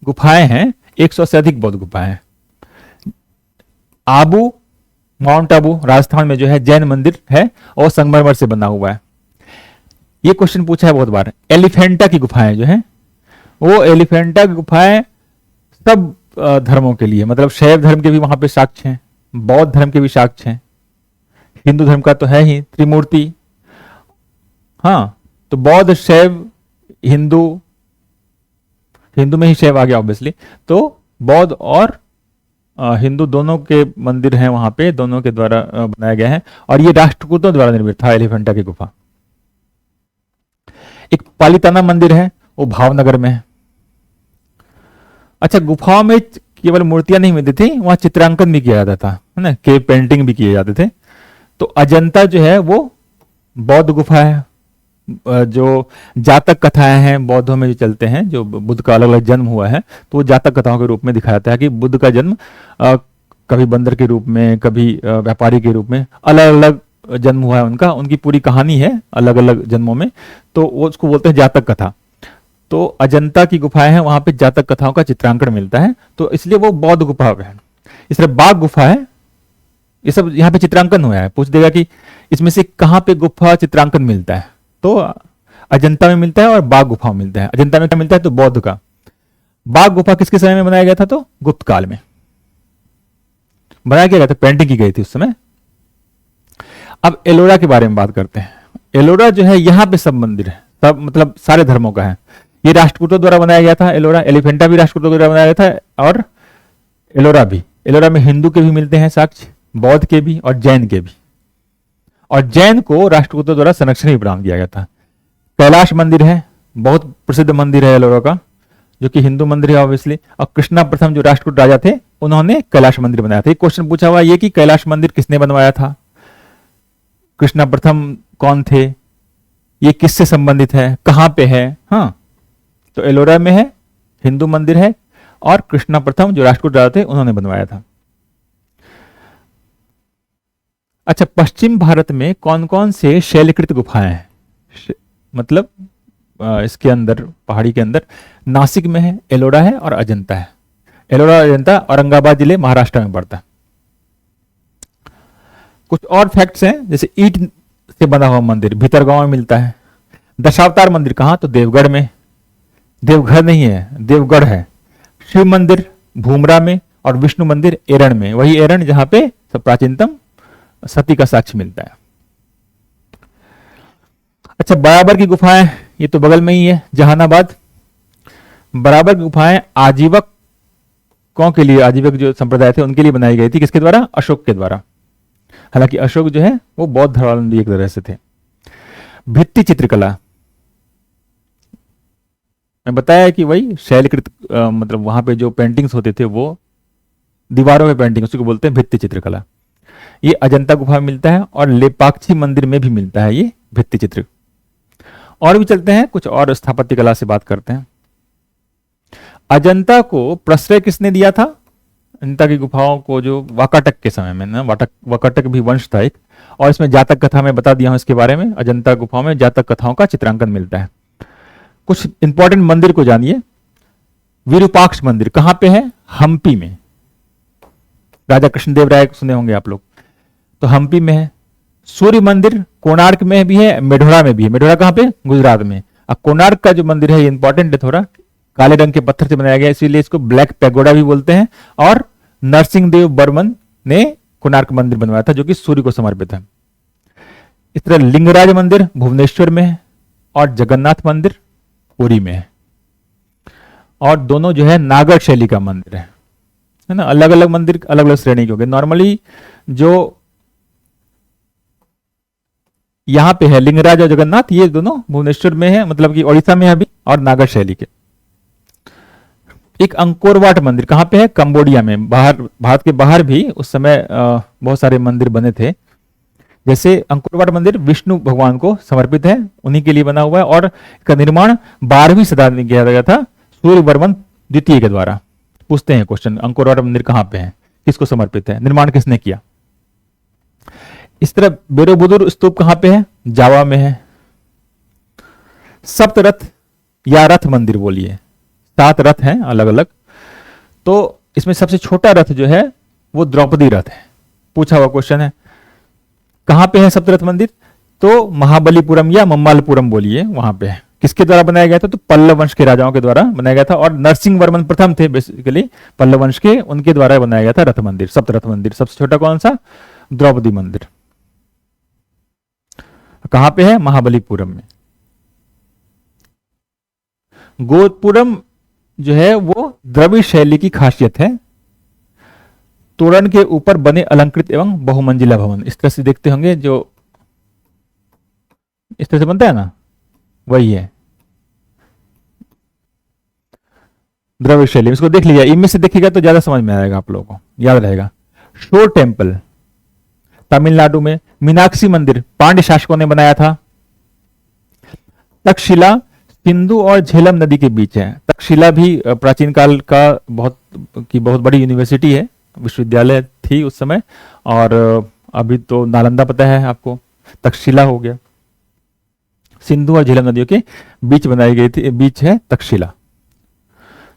गुफाएं हैं, 100 से अधिक बौद्ध गुफाएं हैं। आबू, माउंट आबू राजस्थान में जो है जैन मंदिर है, और संगमरमर से बना हुआ है। ये क्वेश्चन पूछा है बहुत बार। एलिफेंटा की गुफाएं जो है, वो एलिफेंटा की गुफाएं सब धर्मों के लिए, मतलब शैव धर्म के भी वहां पे साक्ष्य हैं, बौद्ध धर्म के भी साक्ष्य हैं, हिंदू धर्म का तो है ही त्रिमूर्ति। हाँ, तो बौद्ध, शैव, हिंदू, हिंदू में ही शैव आ गया ऑब्वियसली, तो बौद्ध और हिंदू दोनों के मंदिर हैं वहां पे, दोनों के द्वारा बनाया गया है। और ये राष्ट्रकूटों द्वारा निर्मित था एलिफेंटा की गुफा। एक पालिताना मंदिर है, वो भावनगर में है। अच्छा, गुफाओं में केवल मूर्तियां नहीं मिलती थी, वहां चित्रांकन भी किया जाता था, है ना, केव पेंटिंग भी किए जाते थे। तो अजंता जो है वो बौद्ध गुफा है। जो जातक कथाएं हैं बौद्धों में जो चलते हैं, जो बुद्ध का अलग अलग जन्म हुआ है, तो वो जातक कथाओं के रूप में दिखाया जाता है कि बुद्ध का जन्म कभी बंदर के रूप में, कभी व्यापारी के रूप में, अलग अलग जन्म हुआ है उनका, उनकी पूरी कहानी है अलग अलग जन्मों में, तो वो उसको बोलते हैं जातक कथा। तो अजंता की गुफाएं हैं, वहां पे जातक कथाओं का चित्रांकन मिलता है, तो इसलिए वो बौद्ध गुफा है। इस तरह बाघ गुफा है, ये सब यहाँ पे चित्रांकन हुआ है। पूछ देगा कि इसमें से कहाँ पे गुफा चित्रांकन मिलता है, तो अजंता में मिलता है और बाघ गुफा में मिलता है। अजंता में क्या मिलता है? तो बौद्ध का। बाघ गुफा किसके समय में बनाया गया था? तो गुप्त काल में। बनाया क्या गया था, पेंटिंग की गई थी उस समय। अब एलोरा के बारे में बात करते हैं। एलोरा जो है यहाँ पे सब मंदिर है, सब मतलब सारे धर्मों का है। ये राष्ट्रकूटों द्वारा बनाया गया था एलोरा, एलिफेंटा भी राष्ट्रकूटों द्वारा बनाया गया था, और एलोरा भी। एलोरा में हिंदू के भी मिलते हैं साक्ष्य, बौद्ध के भी और जैन के भी। और जैन को राष्ट्रकूटों द्वारा संरक्षण भी प्रदान किया गया था। कैलाश मंदिर है, बहुत प्रसिद्ध मंदिर है एलोरा का, जो कि हिंदू मंदिर है ऑब्वियसली। और कृष्णा प्रथम जो राष्ट्रकूट राजा थे, उन्होंने कैलाश मंदिर बनाया था। एक क्वेश्चन पूछा हुआ ये कि कैलाश मंदिर किसने बनवाया था, कृष्णा प्रथम कौन थे, ये किससे संबंधित है, कहां पे है। हाँ, तो एलोरा में है, हिंदू मंदिर है, और कृष्णा प्रथम जो राष्ट्रकूट राजा थे उन्होंने बनवाया था। अच्छा, पश्चिम भारत में कौन कौन से शैलकृत गुफाएं हैं, मतलब इसके अंदर, पहाड़ी के अंदर, नासिक में है, एलोरा है और अजंता है। एलोरा अजंता औरंगाबाद जिले महाराष्ट्र में पड़ता है। कुछ और फैक्ट्स हैं, जैसे ईंट से बना हुआ मंदिर भीतरगांव में मिलता है। दशावतार मंदिर कहां, तो देवगढ़ में, देवघर नहीं है, देवगढ़ है। शिव मंदिर भूमरा में, और विष्णु मंदिर एरण में, वही एरण जहां पे सब प्राचीनतम सती का साक्ष्य मिलता है। अच्छा, बराबर की गुफाएं, ये तो बगल में ही है, जहानाबाद। बराबर की गुफाएं आजीवकों के लिए, आजीवक जो संप्रदाय थे उनके लिए बनाई गई थी। किसके द्वारा, अशोक के द्वारा। हालांकि अशोक जो है वो बौद्ध धर्मावलंबी एक तरह से थे। भित्ति चित्रकला, मैं बताया कि वही शैलकृत, मतलब वहां पे जो पेंटिंग्स होते थे वो दीवारों में पेंटिंग, उसी को बोलते हैं भित्ति चित्रकला। ये अजंता गुफा में मिलता है, और लेपाक्षी मंदिर में भी मिलता है ये भित्ति चित्र। और भी चलते हैं, कुछ और स्थापत्य कला से बात करते हैं। अजंता को प्रश्रय किसने दिया था, अजंता की गुफाओं को, जो वाकाटक के समय में ना, वाकाटक भी वंश था एक, और इसमें जातक कथा में बता दिया हूं इसके बारे में। अजंता गुफाओं में जातक कथाओं का चित्रांकन मिलता है। कुछ इंपॉर्टेंट मंदिर को जानिए। विरूपाक्ष मंदिर कहां पे है, हम्पी में। राजा कृष्णदेव राय सुने होंगे आप लोग, तो हम्पी में है। सूर्य मंदिर कोणार्क में भी है, मेढोरा में भी है। मेढोरा कहां पे, गुजरात में। अब कोणार्क का जो मंदिर है ये इंपॉर्टेंट है थोड़ा, काले रंग के पत्थर से बनाया गया, इसीलिए इसको ब्लैक पैगोडा भी बोलते हैं। और नरसिंह देव बर्मन ने कोणार्क मंदिर बनवाया था, जो कि सूर्य को समर्पित है। इस तरह लिंगराज मंदिर भुवनेश्वर में है, और जगन्नाथ मंदिर पुरी में है। और दोनों जो है नागर शैली का मंदिर है ना। अलग अलग मंदिर अलग अलग श्रेणी के हो गए। नॉर्मली जो यहां पे है लिंगराज और जगन्नाथ, ये दोनों भुवनेश्वर में है, मतलब कि ओडिशा में है अभी, और नागर शैली के। एक अंकोरवाट मंदिर कहां पे है, कंबोडिया में। बाहर, भारत के बाहर भी उस समय बहुत सारे मंदिर बने थे। जैसे अंकोरवाट मंदिर विष्णु भगवान को समर्पित है, उन्हीं के लिए बना हुआ है, और इसका निर्माण 12वीं शताब्दी में किया गया था सूर्यवर्मन द्वितीय के द्वारा। पूछते हैं क्वेश्चन, अंकोरवाट मंदिर कहां पे है, किसको समर्पित है, निर्माण किसने किया। इस तरह बोरोबुदुर स्तूप कहां पे है, जावा में है। सप्तरथ या रथ मंदिर बोलिए, 7 रथ हैं अलग अलग। तो इसमें सबसे छोटा रथ जो है वो द्रौपदी रथ है। पूछा हुआ क्वेश्चन है, कहां पे है सप्तरथ मंदिर, तो महाबलीपुरम या मम्मालपुरम बोलिए, वहां पे है। किसके द्वारा बनाया गया था, तो पल्लव वंश के राजाओं के द्वारा बनाया गया था, और नरसिंह वर्मन प्रथम थे बेसिकली पल्लव वंश के, उनके द्वारा बनाया गया था रथ मंदिर, सप्तरथ मंदिर। सबसे छोटा कौन सा, द्रौपदी मंदिर। कहां पे है, महाबलीपुरम में। गोपुरम जो है वो द्रविड़ शैली की खासियत है। तोरण के ऊपर बने अलंकृत एवं बहुमंजिला भवन, इस तरह से देखते होंगे, जो इस तरह से बनता है ना, वही है द्रविड़ शैली। इसको देख लीजिए, इनमें से देखिएगा तो ज्यादा समझ में आएगा, आप लोगों को याद रहेगा। शोर टेम्पल तमिलनाडु में। मीनाक्षी मंदिर पांड्य शासकों ने बनाया था। तक्षशिला सिंधु और झेलम नदी के बीच है। तक्षशिला भी प्राचीन काल का बहुत बड़ी यूनिवर्सिटी है, विश्वविद्यालय थी उस समय, और अभी तो नालंदा पता है आपको, तक्षशिला हो गया। सिंधु और झेलम नदियों के बीच बनाई गई थी, बीच है तक्षशिला।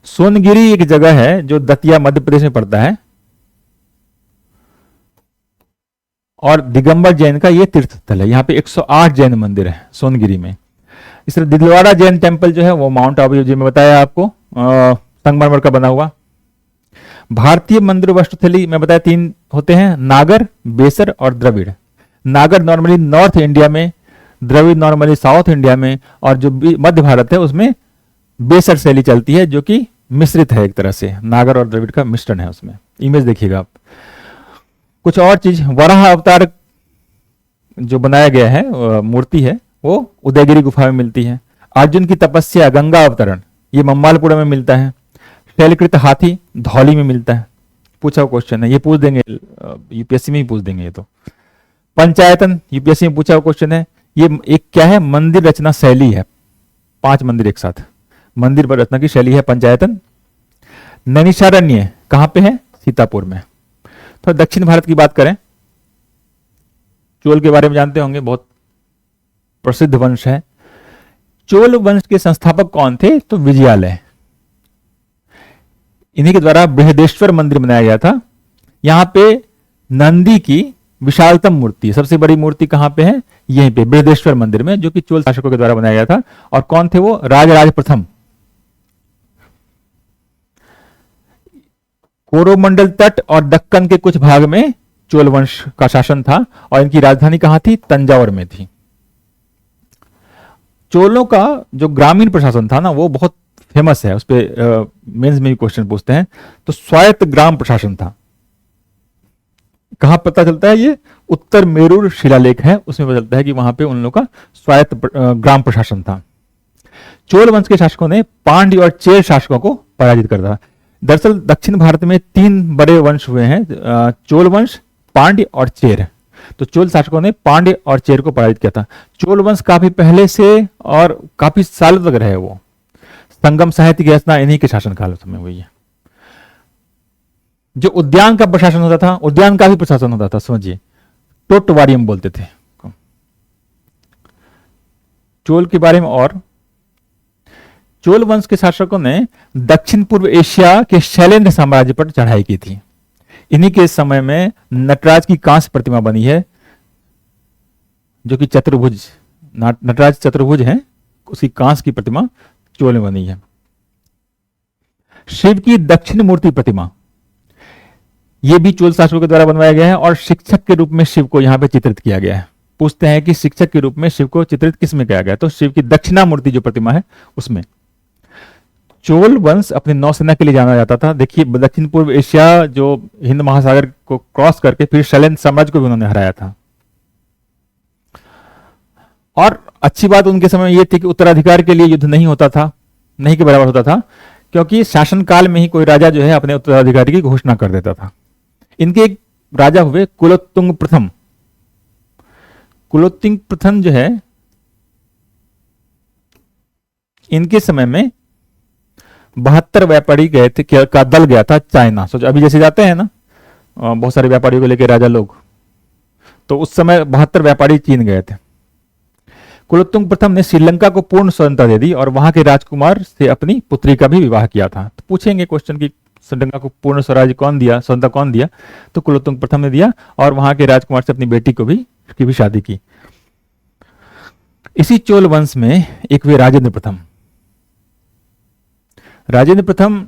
सोनगिरी एक जगह है जो दतिया मध्य प्रदेश में पड़ता है, और दिगंबर जैन का ये तीर्थ स्थल है। यहाँ पे 108 जैन मंदिर है सोनगिरी में। इस तरह दिलवाड़ा जैन टेम्पल जो है वो माउंट आबू, जो मैं बताया आपको, संगमरमर का बना हुआ। भारतीय मंदिर वास्तुशैली में बताया 3 होते हैं, नागर, बेसर और द्रविड़। नागर नॉर्मली नॉर्थ इंडिया में, द्रविड़ नॉर्मली साउथ इंडिया में, और जो मध्य भारत है उसमें बेसर शैली चलती है, जो कि मिश्रित है, एक तरह से नागर और द्रविड़ का मिश्रण है उसमें। इमेज देखिएगा आप। कुछ और चीज, वराह अवतार जो बनाया गया है मूर्ति है, वो उदयगिरी गुफा में मिलती है। अर्जुन की तपस्या, गंगा अवतरण, ये मम्मालपुरा में मिलता है। शैलकृत हाथी धौली में मिलता है। पूछा क्वेश्चन है, ये पूछ देंगे यूपीएससी में ही पूछ देंगे ये तो। पंचायतन यूपीएससी में पूछा हुआ क्वेश्चन है। ये एक क्या है, मंदिर रचना शैली है, 5 मंदिर एक साथ, मंदिर पर रचना की शैली है पंचायतन। नैमिषारण्य कहां पे है, सीतापुर में। तो दक्षिण भारत की बात करें, चोल के बारे में जानते होंगे, बहुत प्रसिद्ध वंश है। चोल वंश के संस्थापक कौन थे, तो विजयालय, इन्हीं के द्वारा बृहदेश्वर मंदिर बनाया गया था। यहां पे नंदी की विशालतम मूर्ति, सबसे बड़ी मूर्ति कहां पे है, यहीं पे बृहदेश्वर मंदिर में, जो कि चोल शासकों के द्वारा बनाया गया था। और कौन थे वो, राजराज प्रथम। कोरोमंडल तट और दक्कन के कुछ भाग में चोल वंश का शासन था, और इनकी राजधानी कहां थी, तंजावर में थी। चोलों का जो ग्रामीण प्रशासन था ना, वो बहुत फेमस है, उस पर मेंस में भी क्वेश्चन पूछते हैं। तो स्वायत्त ग्राम प्रशासन था। कहां पता चलता है, ये उत्तर मेरूर शिलालेख है, उसमें पता चलता है कि वहां पे उन लोगों का स्वायत्त ग्राम प्रशासन था। चोल वंश के शासकों ने पांड्य और चेर शासकों को पराजित कर दिया। दरअसल दक्षिण भारत में 3 बड़े वंश हुए हैं, चोल वंश, पांड्य और चेर। तो चोल शासकों ने पांड्य और चेर को पराजित किया था। चोल वंश काफी पहले से और काफी सालों तक रहे वो। संगम साहित्य की रचना इन्हीं के शासनकाल में हुई है। जो उद्यान का प्रशासन होता था, उद्यान का भी प्रशासन होता था, समझिए, टोटवारियम बोलते थे चोल के बारे में। और चोल वंश के शासकों ने दक्षिण पूर्व एशिया के शैलेंद्र साम्राज्य पर चढ़ाई की थी। इन्हीं के समय में नटराज की कांस्य प्रतिमा बनी है, जो कि चतुर्भुज, नटराज चतुर्भुज है, उसकी कांस्य की प्रतिमा चोल में बनी है। शिव की दक्षिण मूर्ति प्रतिमा, यह भी चोल शासकों के द्वारा बनवाया गया है, और शिक्षक के रूप में शिव को यहां पे चित्रित किया गया है। पूछते हैं कि शिक्षक के रूप में शिव को चित्रित किस में किया गया, तो शिव की दक्षिणा मूर्ति जो प्रतिमा है उसमें। चोल वंश अपनी नौसेना के लिए जाना जाता था। देखिए, दक्षिण पूर्व एशिया, जो हिंद महासागर को क्रॉस करके फिर शैलेंद्र साम्राज्य को भी उन्होंने हराया था। और अच्छी बात उनके समय यह थी कि उत्तराधिकार के लिए युद्ध नहीं होता था, नहीं के बराबर होता था, क्योंकि शासनकाल में ही कोई राजा जो है अपने उत्तराधिकारी की घोषणा कर देता था। इनके एक राजा हुए कुलोत्तुंग प्रथम। कुलोत्तुंग प्रथम जो है, इनके समय में 72 व्यापारी गए थे, का दल गया था चाइना। सोचो अभी जैसे जाते हैं ना बहुत सारे व्यापारियों को लेकर राजा लोग, तो उस समय 72 व्यापारी चीन गए थे। कुलोत्तुंग प्रथम ने श्रीलंका को पूर्ण स्वतंत्रता दे दी और वहां के राजकुमार से अपनी पुत्री का भी विवाह किया था। तो पूछेंगे क्वेश्चन की श्रीलंका को पूर्ण स्वराज्य कौन दिया, स्वतंत्रता कौन दिया, तो कुलोत्तुंग प्रथम ने दिया, और वहां के राजकुमार से अपनी बेटी को भी शादी की। इसी चोल वंश में एक वे राजेंद्र प्रथम। राजेंद्र प्रथम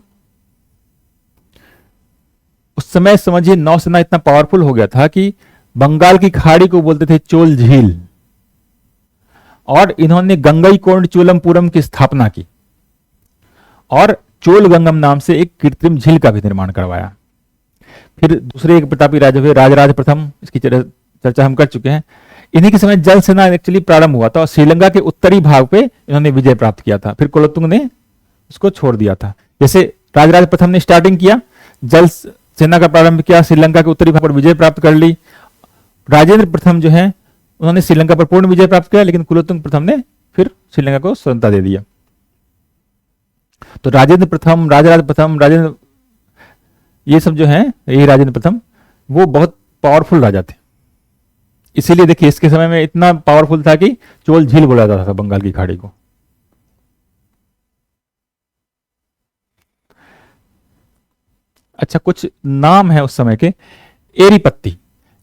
उस समय समझिए नौसेना इतना पावरफुल हो गया था कि बंगाल की खाड़ी को बोलते थे चोल झील, और इन्होंने गंगईकोंड चोलमपुरम की स्थापना की और चोल गंगम नाम से एक कृत्रिम झील का भी निर्माण करवाया। फिर दूसरे एक प्रतापी राजा हुए राजराज प्रथम, इसकी चर्चा हम कर चुके हैं। इन्हीं के समय जल सेना एक्चुअली प्रारंभ हुआ था और श्रीलंका के उत्तरी भाग पे इन्होंने विजय प्राप्त किया था। फिर कुलोत्तुंग ने उसको छोड़ दिया था। जैसे राजराज प्रथम ने स्टार्टिंग किया, जल सेना का प्रारंभ किया, श्रीलंका के उत्तरी भाग पर विजय प्राप्त कर ली। राजेंद्र प्रथम जो है उन्होंने श्रीलंका पर पूर्ण विजय प्राप्त किया, लेकिन कुलोत्तुंग प्रथम ने फिर श्रीलंका को स्वतंत्रता दे दिया। तो राजेंद्र प्रथम, राजराज प्रथम, राजेंद्र, ये सब जो है, यही राजेंद्र प्रथम, वो बहुत पावरफुल राजा थे। इसीलिए देखिए इसके समय में इतना पावरफुल था कि चोल झील बोला जाता था बंगाल की खाड़ी को। अच्छा, कुछ नाम है उस समय के। एरीपत्ती,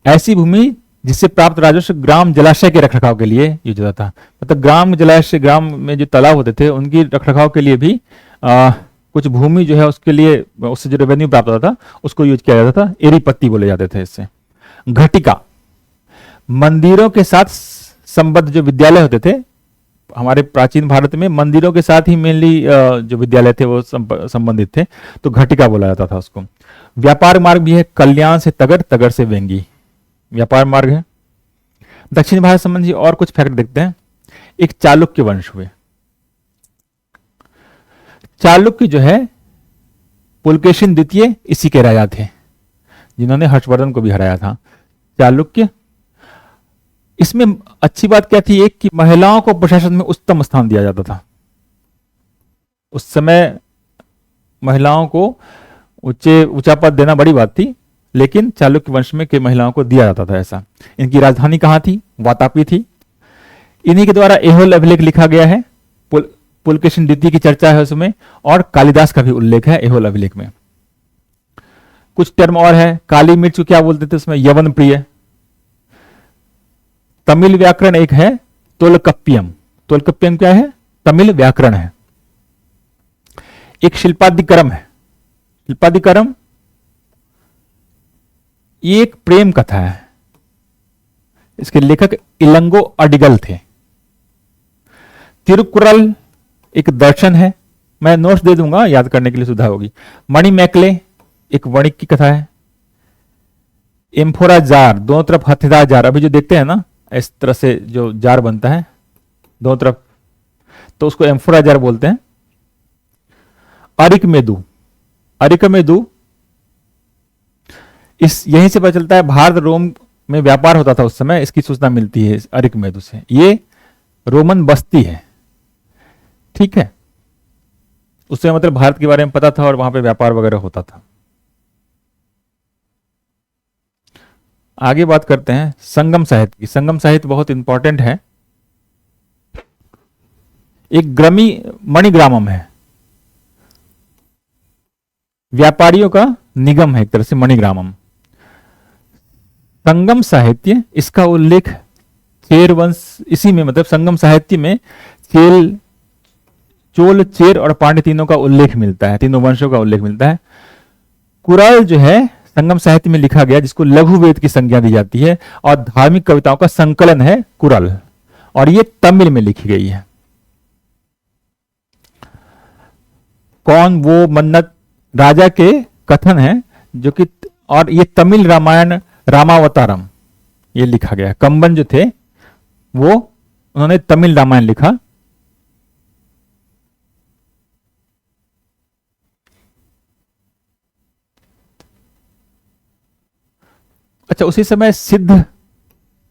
ऐसी भूमि जिससे प्राप्त राजस्व ग्राम जलाशय के रखरखाव के लिए यूज होता था। मतलब ग्राम जलाशय, ग्राम में जो तालाब होते थे उनकी रखरखाव के लिए भी कुछ भूमि जो है उसके लिए उससे जो रेवेन्यू प्राप्त होता था उसको यूज किया जाता था, एरी पत्ती बोले जाते थे इससे। घटिका, मंदिरों के साथ संबद्ध जो विद्यालय होते थे, हमारे प्राचीन भारत में मंदिरों के साथ ही मेनली जो विद्यालय थे वो संबंधित थे, तो घटिका बोला जाता था उसको। व्यापार मार्ग भी है, कल्याण से तगर, तगर से वेंगी, व्यापार मार्ग है। दक्षिण भारत संबंधी और कुछ फैक्ट देखते हैं। एक चालुक्य वंश हुए। चालुक्य जो है पुलकेशिन द्वितीय इसी के राजा थे, जिन्होंने हर्षवर्धन को भी हराया था। चालुक्य, इसमें अच्छी बात क्या थी, एक कि महिलाओं को प्रशासन में उच्चतम स्थान दिया जाता था। उस समय महिलाओं को ऊंचा पद देना बड़ी बात थी, लेकिन चालुक्य वंश में के महिलाओं को दिया जाता था ऐसा। इनकी राजधानी कहां थी? वातापी थी। इन्हीं के द्वारा एहोल अभिलेख लिखा गया है, पुलकेशिन द्वितीय की चर्चा है उसमें, और कालिदास का भी उल्लेख है एहोल अभिलेख में। कुछ टर्म और है, काली मिर्च को क्या बोलते थे उसमें? यवन प्रिय। तमिल व्याकरण एक है तोलकप्पियम। तोलकप्पियम क्या है? तमिल व्याकरण है। एक शिल्पादिकरम है। शिल्पादिकरम ये एक प्रेम कथा है, इसके लेखक इलंगो अडिगल थे। तिरुकुरल एक दर्शन है, मैं नोट्स दे दूंगा, याद करने के लिए सुविधा होगी। मणि मैकले एक वणिक की कथा है। एम्फोरा जार, दोनों तरफ हथियार जार, अभी जो देखते हैं ना इस तरह से जो जार बनता है दोनों तरफ, तो उसको एम्फोरा जार बोलते हैं। अरिकमेदु, अरिकमेदु इस यहीं से पता चलता है भारत रोम में व्यापार होता था उस समय, इसकी सूचना मिलती है अरिकमेदु से। ये रोमन बस्ती है, ठीक है। उससे मतलब भारत के बारे में पता था और वहां पे व्यापार वगैरह होता था। आगे बात करते हैं संगम साहित्य की। संगम साहित्य बहुत इंपॉर्टेंट है। एक ग्रमी मणिग्रामम है, व्यापारियों का निगम है एक तरह से मणिग्रामम। संगम साहित्य, इसका उल्लेख चेर वंश, इसी में मतलब संगम साहित्य में चोल, चेर और पांड्य तीनों का उल्लेख मिलता है, तीनों वंशों का उल्लेख मिलता है। कुराल जो है संगम साहित्य में लिखा गया, जिसको लघु वेद की संज्ञा दी जाती है, और धार्मिक कविताओं का संकलन है कुराल, और ये तमिल में लिखी गई है। कौन वो मन्नत राजा के कथन है जो कि, और ये तमिल रामायण रामावतारम ये लिखा गया। कंबन जो थे वो उन्होंने तमिल रामायण लिखा। अच्छा, उसी समय सिद्ध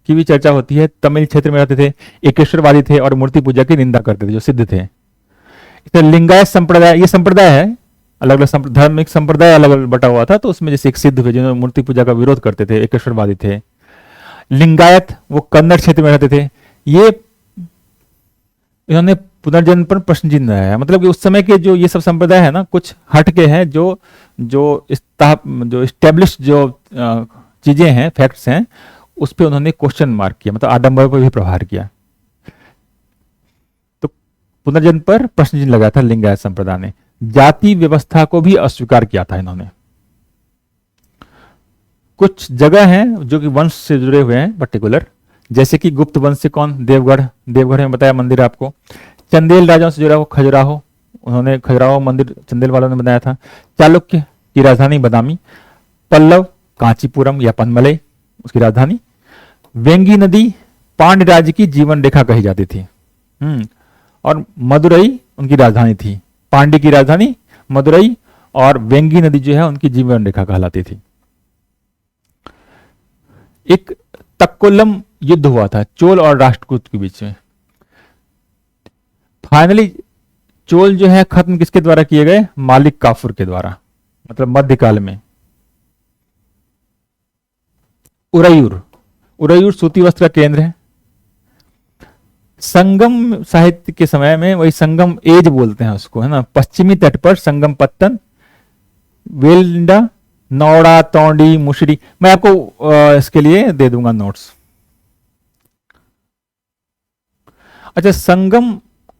की भी चर्चा होती है। तमिल क्षेत्र में रहते थे, एकेश्वरवादी थे और मूर्ति पूजा की निंदा करते थे, जो सिद्ध थे। इसमें लिंगायत संप्रदाय, ये संप्रदाय है, अलग अलग धार्मिक संप्रदाय अलग अलग बटा हुआ था, तो उसमें जैसे एक सिद्ध हुए जिन्होंने मूर्ति पूजा का विरोध करते थे, एकेश्वरवादी थे। लिंगायत वो कन्नड़ क्षेत्र में रहते थे। ये इन्होंने पुनर्जन्म पर प्रश्न चिन्ह लगाया, मतलब कि उस समय के जो ये सब संप्रदाय है ना, कुछ हटके हैं, जो इस्टेब्लिश जो चीजें हैं, फैक्ट्स हैं, उस पर उन्होंने क्वेश्चन मार्क किया, मतलब आडंबर पर भी प्रहार किया। तो पुनर्जन्म पर प्रश्न चिन्ह लगाया था लिंगायत संप्रदाय ने। जाति व्यवस्था को भी अस्वीकार किया था इन्होंने। कुछ जगह हैं जो कि वंश से जुड़े हुए हैं पर्टिकुलर, जैसे कि गुप्त वंश से कौन? देवगढ़। देवगढ़ में बताया मंदिर आपको। चंदेल राजाओं से जुड़ा हुआ खजुराहो, उन्होंने खजुराहो मंदिर चंदेल वालों ने बनाया था। चालुक्य की राजधानी बदामी। पल्लव कांचीपुरम या पनमलई उसकी राजधानी। वेंगी नदी पांड्य राज्य की जीवन रेखा कही जाती थी। और मदुरई उनकी राजधानी थी। पांड्य की राजधानी मदुरई, और वेंगी नदी जो है उनकी जीवन रेखा कहलाती थी। एक तक्कोलम युद्ध हुआ था चोल और राष्ट्रकूट के बीच में। फाइनली चोल जो है खत्म किसके द्वारा किए गए? मालिक काफूर के द्वारा, मतलब मध्यकाल में। उरैयूर, उरैयूर सूती वस्त्र का केंद्र है। संगम साहित्य के समय में वही संगम एज बोलते हैं उसको, है ना। पश्चिमी तट पर संगम पत्तन, वेलिंडा, नौड़ा, तौंडी, मुशरी। मैं आपको इसके लिए दे दूंगा नोट्स। अच्छा, संगम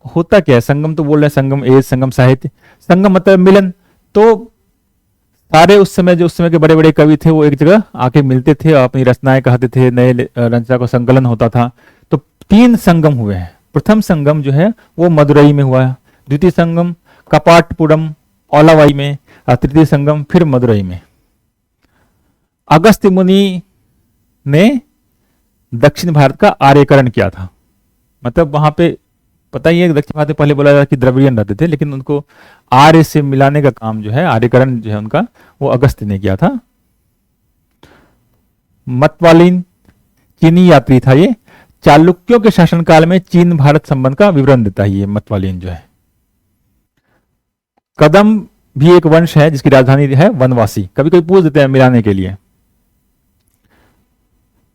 होता क्या है, संगम तो बोल रहे हैं, संगम एज, संगम साहित्य, संगम मतलब मिलन। तो सारे उस समय जो उस समय के बड़े बड़े कवि थे वो एक जगह आके मिलते थे और अपनी रचनाएं कहते थे, नए रचना का संकलन होता था। तो 3 संगम हुए हैं। प्रथम संगम जो है वो मदुरई में हुआ है, द्वितीय संगम कपाटपुरम ओलावाई में, और तृतीय संगम फिर मदुरई में। अगस्त्य मुनि ने दक्षिण भारत का आर्यकरण किया था। मतलब वहां पे पता ही है, दक्षिण भारत में पहले बोला जाता कि द्रविड़ियन रहते थे, लेकिन उनको आर्य से मिलाने का काम जो है, आर्यकरण जो है उनका, वो अगस्त्य ने किया था। मतवालिन चीनी यात्री था ये। चालुक्यों के शासनकाल में चीन भारत संबंध का विवरण देता है ये मतवालिन जो है। कदम भी एक वंश है जिसकी राजधानी है वनवासी। कभी कभी पूछ देते हैं मिलाने के लिए।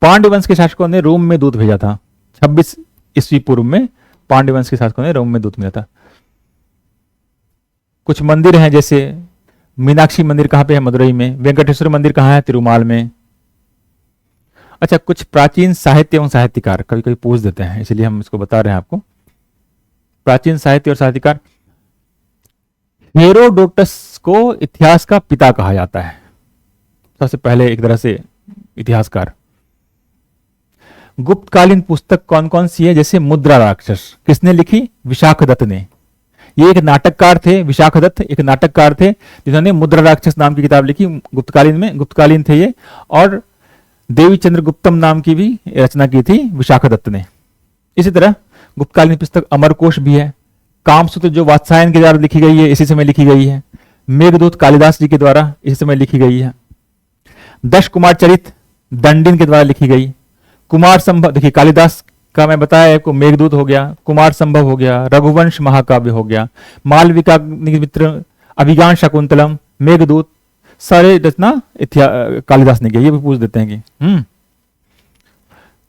पांड्य वंश के शासकों ने रोम में दूत भेजा था। 26 ईस्वी पूर्व में पांड्य वंश के शासकों ने रोम में दूत भेजा था। कुछ मंदिर हैं, जैसे मीनाक्षी मंदिर कहां पे है, मदुरई में। वेंकटेश्वर मंदिर कहां है, तिरुमाल में। अच्छा, कुछ प्राचीन साहित्य एवं साहित्यकार कभी कभी पूछ देते हैं, इसलिए हम इसको बता रहे हैं आपको। प्राचीन साहित्य और साहित्यकार, हेरोडोटस को इतिहास का पिता कहा जाता है, सबसे पहले एक तरह से इतिहासकार। गुप्तकालीन पुस्तक कौन कौन सी है, जैसे मुद्रा राक्षस, किसने लिखी, विशाखदत्त ने। ये एक नाटककार थे, विशाखदत्त एक नाटककार थे जिन्होंने मुद्रा राक्षस नाम की किताब लिखी गुप्तकालीन में, गुप्तकालीन थे ये। और देवी चंद्र गुप्तम नाम की भी रचना की थी विशाखदत्त ने। इसी तरह गुप्तकालीन पुस्तक अमरकोश भी है। कामसूत्र जो वात्सायन के द्वारा लिखी गई है, इसी समय लिखी गई है। मेघदूत कालिदास जी के द्वारा इसी समय लिखी गई है। 10 कुमार चरित दंडिन के द्वारा लिखी गई। कुमार संभव, देखिए कालिदास का मैं बताया आपको, मेघदूत हो गया, कुमार संभव हो गया, रघुवंश महाकाव्य हो गया, मालविका मित्र, अभिज्ञान शकुंतलम, मेघदूत, सारे रचना कालिदास ने किया। ये भी पूछ देते हैं कि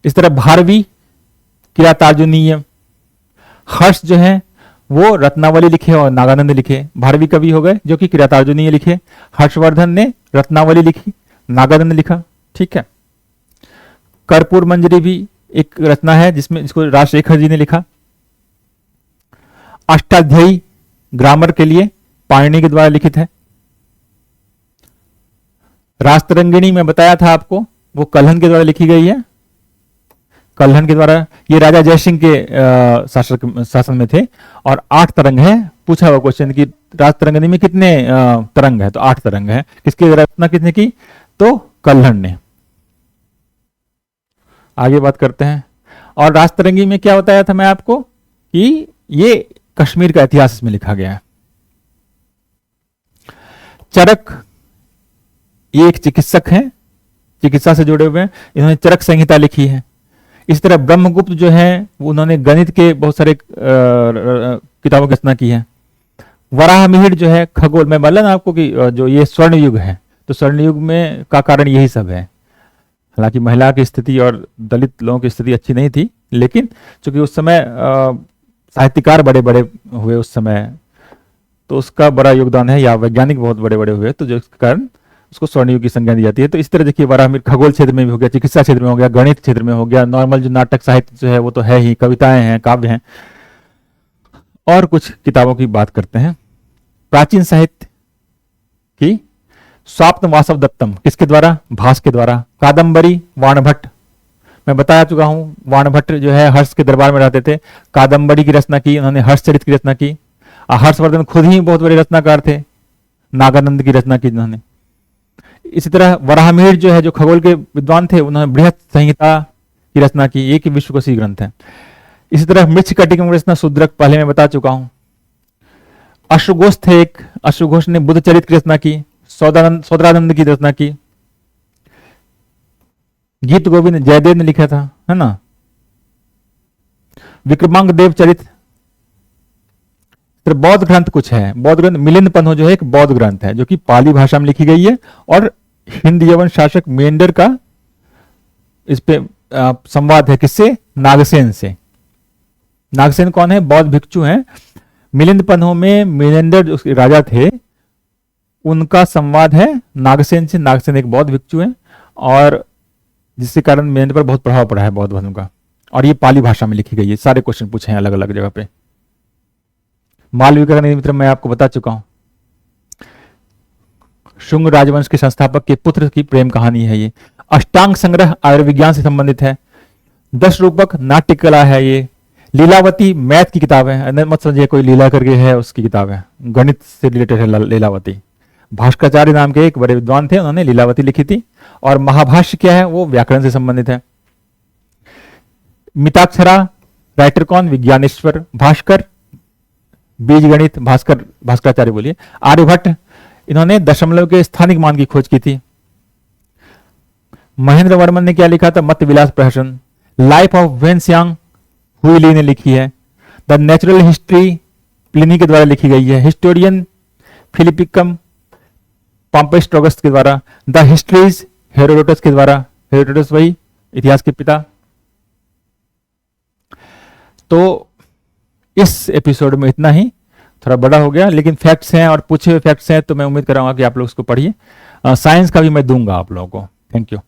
इस तरह भारवी किरातार्जुनीय, हर्ष जो है वो रत्नावली लिखे और नागानंद लिखे। भारवी कवि हो गए जो कि किरातार्जुनीय लिखे। हर्षवर्धन ने रत्नावली लिखी, नागानंद लिखा। ठीक है। कर्पूर मंजरी भी एक रचना है जिसमें इसको राजशेखर जी ने लिखा। अष्टाध्यायी ग्रामर के लिए पाणिनि के द्वारा लिखित है। रास्तरंगिणी में बताया था आपको, वो कल्हन के द्वारा लिखी गई है। कल्हन के द्वारा, ये राजा जयसिंह के शासन में थे। और 8 तरंग है। पूछा हुआ क्वेश्चन कि रास्तरंगिणी में कितने तरंग है, तो 8 तरंग है। किसकी रचना किसने की, तो कल्हन ने। आगे बात करते हैं। और रास्तरंगी में क्या बताया था मैं आपको कि ये कश्मीर का इतिहास इसमें लिखा गया है। चरक, ये एक चिकित्सक हैं, चिकित्सा से जुड़े हुए हैं, इन्होंने चरक संहिता लिखी है। इस तरह ब्रह्मगुप्त जो है उन्होंने गणित के बहुत सारे किताबों की रचना की है। वराहमिहिर जो है खगोल, मैं बोला ना आपको कि जो ये स्वर्ण युग है, तो स्वर्ण युग में का कारण यही सब है। हालांकि महिला की स्थिति और दलित लोगों की स्थिति अच्छी नहीं थी, लेकिन चूंकि उस समय साहित्यकार बड़े बड़े हुए उस समय, तो उसका बड़ा योगदान है, या वैज्ञानिक बहुत बड़े बड़े हुए, तो जिस कारण उसको स्वर्ण युग की संज्ञा दी जाती है। तो इस तरह देखिए, वराहमिहिर खगोल क्षेत्र में भी हो गया, चिकित्सा क्षेत्र में हो गया, गणित क्षेत्र में हो गया, नॉर्मल जो नाटक साहित्य जो है वो तो है ही, कविताएं हैं, काव्य हैं। और कुछ किताबों की बात करते हैं। प्राचीन साहित्य की स्वाप्न वासव दत्तम, किसके द्वारा, भास के द्वारा। कादम्बरी वाणभट्ट, मैं बता चुका हूं, वाणभट्ट जो है हर्ष के दरबार में रहते थे। कादम्बरी की रचना की उन्होंने, हर्षचरित की रचना की। हर्षवर्धन खुद ही बहुत बड़े रचनाकार थे, नागानंद की रचना की उन्होंने। इसी तरह वराहमिहिर जो है, जो खगोल के विद्वान थे, उन्होंने बृहत संहिता की रचना की, एक विश्व कोशी ग्रंथ है। इसी तरह मृच्छकटिकम रचना शूद्रक पहले मैं बता चुका हूं। अश्वघोष थे एक, अश्वघोष ने बुद्ध चरित की रचना की। सौदरानंद की रचना की। गीत गोविंद जयदेव ने लिखा था, है ना। विक्रमांक देव चरित। बौद्ध ग्रंथ कुछ है, बौद्ध ग्रंथ मिलिंद पन्हो जो है एक बौद्ध ग्रंथ है, जो कि पाली भाषा में लिखी गई है। और हिंद यवन शासक मेंढर का इस पे संवाद है, किससे, नागसेन से। नागसेन कौन है, बौद्ध भिक्षु हैं। मिलिंद पन्हो में मेनेंदर जो राजा थे, उनका संवाद है नागसेन से। नागसेन एक बौद्ध भिक्षु है, और जिसके कारण मेनेंदर पर बहुत प्रभाव पड़ा है बौद्ध धर्म का। और ये पाली भाषा में लिखी गई है। सारे क्वेश्चन पूछे हैं अलग अलग जगह पे। मालविका का मित्र मैं आपको बता चुका हूं। शुंग राजवंश के संस्थापक के पुत्र की प्रेम कहानी है ये। अष्टांग संग्रह आयुर्विज्ञान से संबंधित है। 10 रूपक नाट्य कला है ये। लीलावती मैथ की किताब है, मत समझिए कोई लीला करके है उसकी किताब है, गणित से रिलेटेड है लीलावती। भास्कराचार्य नाम के एक बड़े विद्वान थे, उन्होंने लीलावती लिखी थी। और महाभाष्य क्या है, वो व्याकरण से संबंधित है। मिताक्षरा राइटर कौन, विज्ञानेश्वर भास्कर। बीज गणित भास्कराचार्य बोलिए। आर्यभट्ट, इन्होंने दशमलव के स्थानिक मान की खोज की थी। महेंद्र वर्मन ने क्या लिखा था, मत विलास प्रहसन। लाइफ ऑफ वेन्सियांग हुई ली ने लिखी है। द नेचुरल हिस्ट्री प्लिनी के द्वारा लिखी गई है। हिस्टोरियन फिलिपिकम पॉम्पस ऑगस्ट के द्वारा। द हिस्ट्रीज हेरोडोटस के द्वारा, हेरोडोटस वही इतिहास के पिता। तो इस एपिसोड में इतना ही, थोड़ा बड़ा हो गया लेकिन फैक्ट्स हैं और पूछे हुए फैक्ट्स हैं, तो मैं उम्मीद कर रहा हूं कि आप लोग उसको पढ़िए। साइंस का भी मैं दूंगा आप लोगों को। Thank you.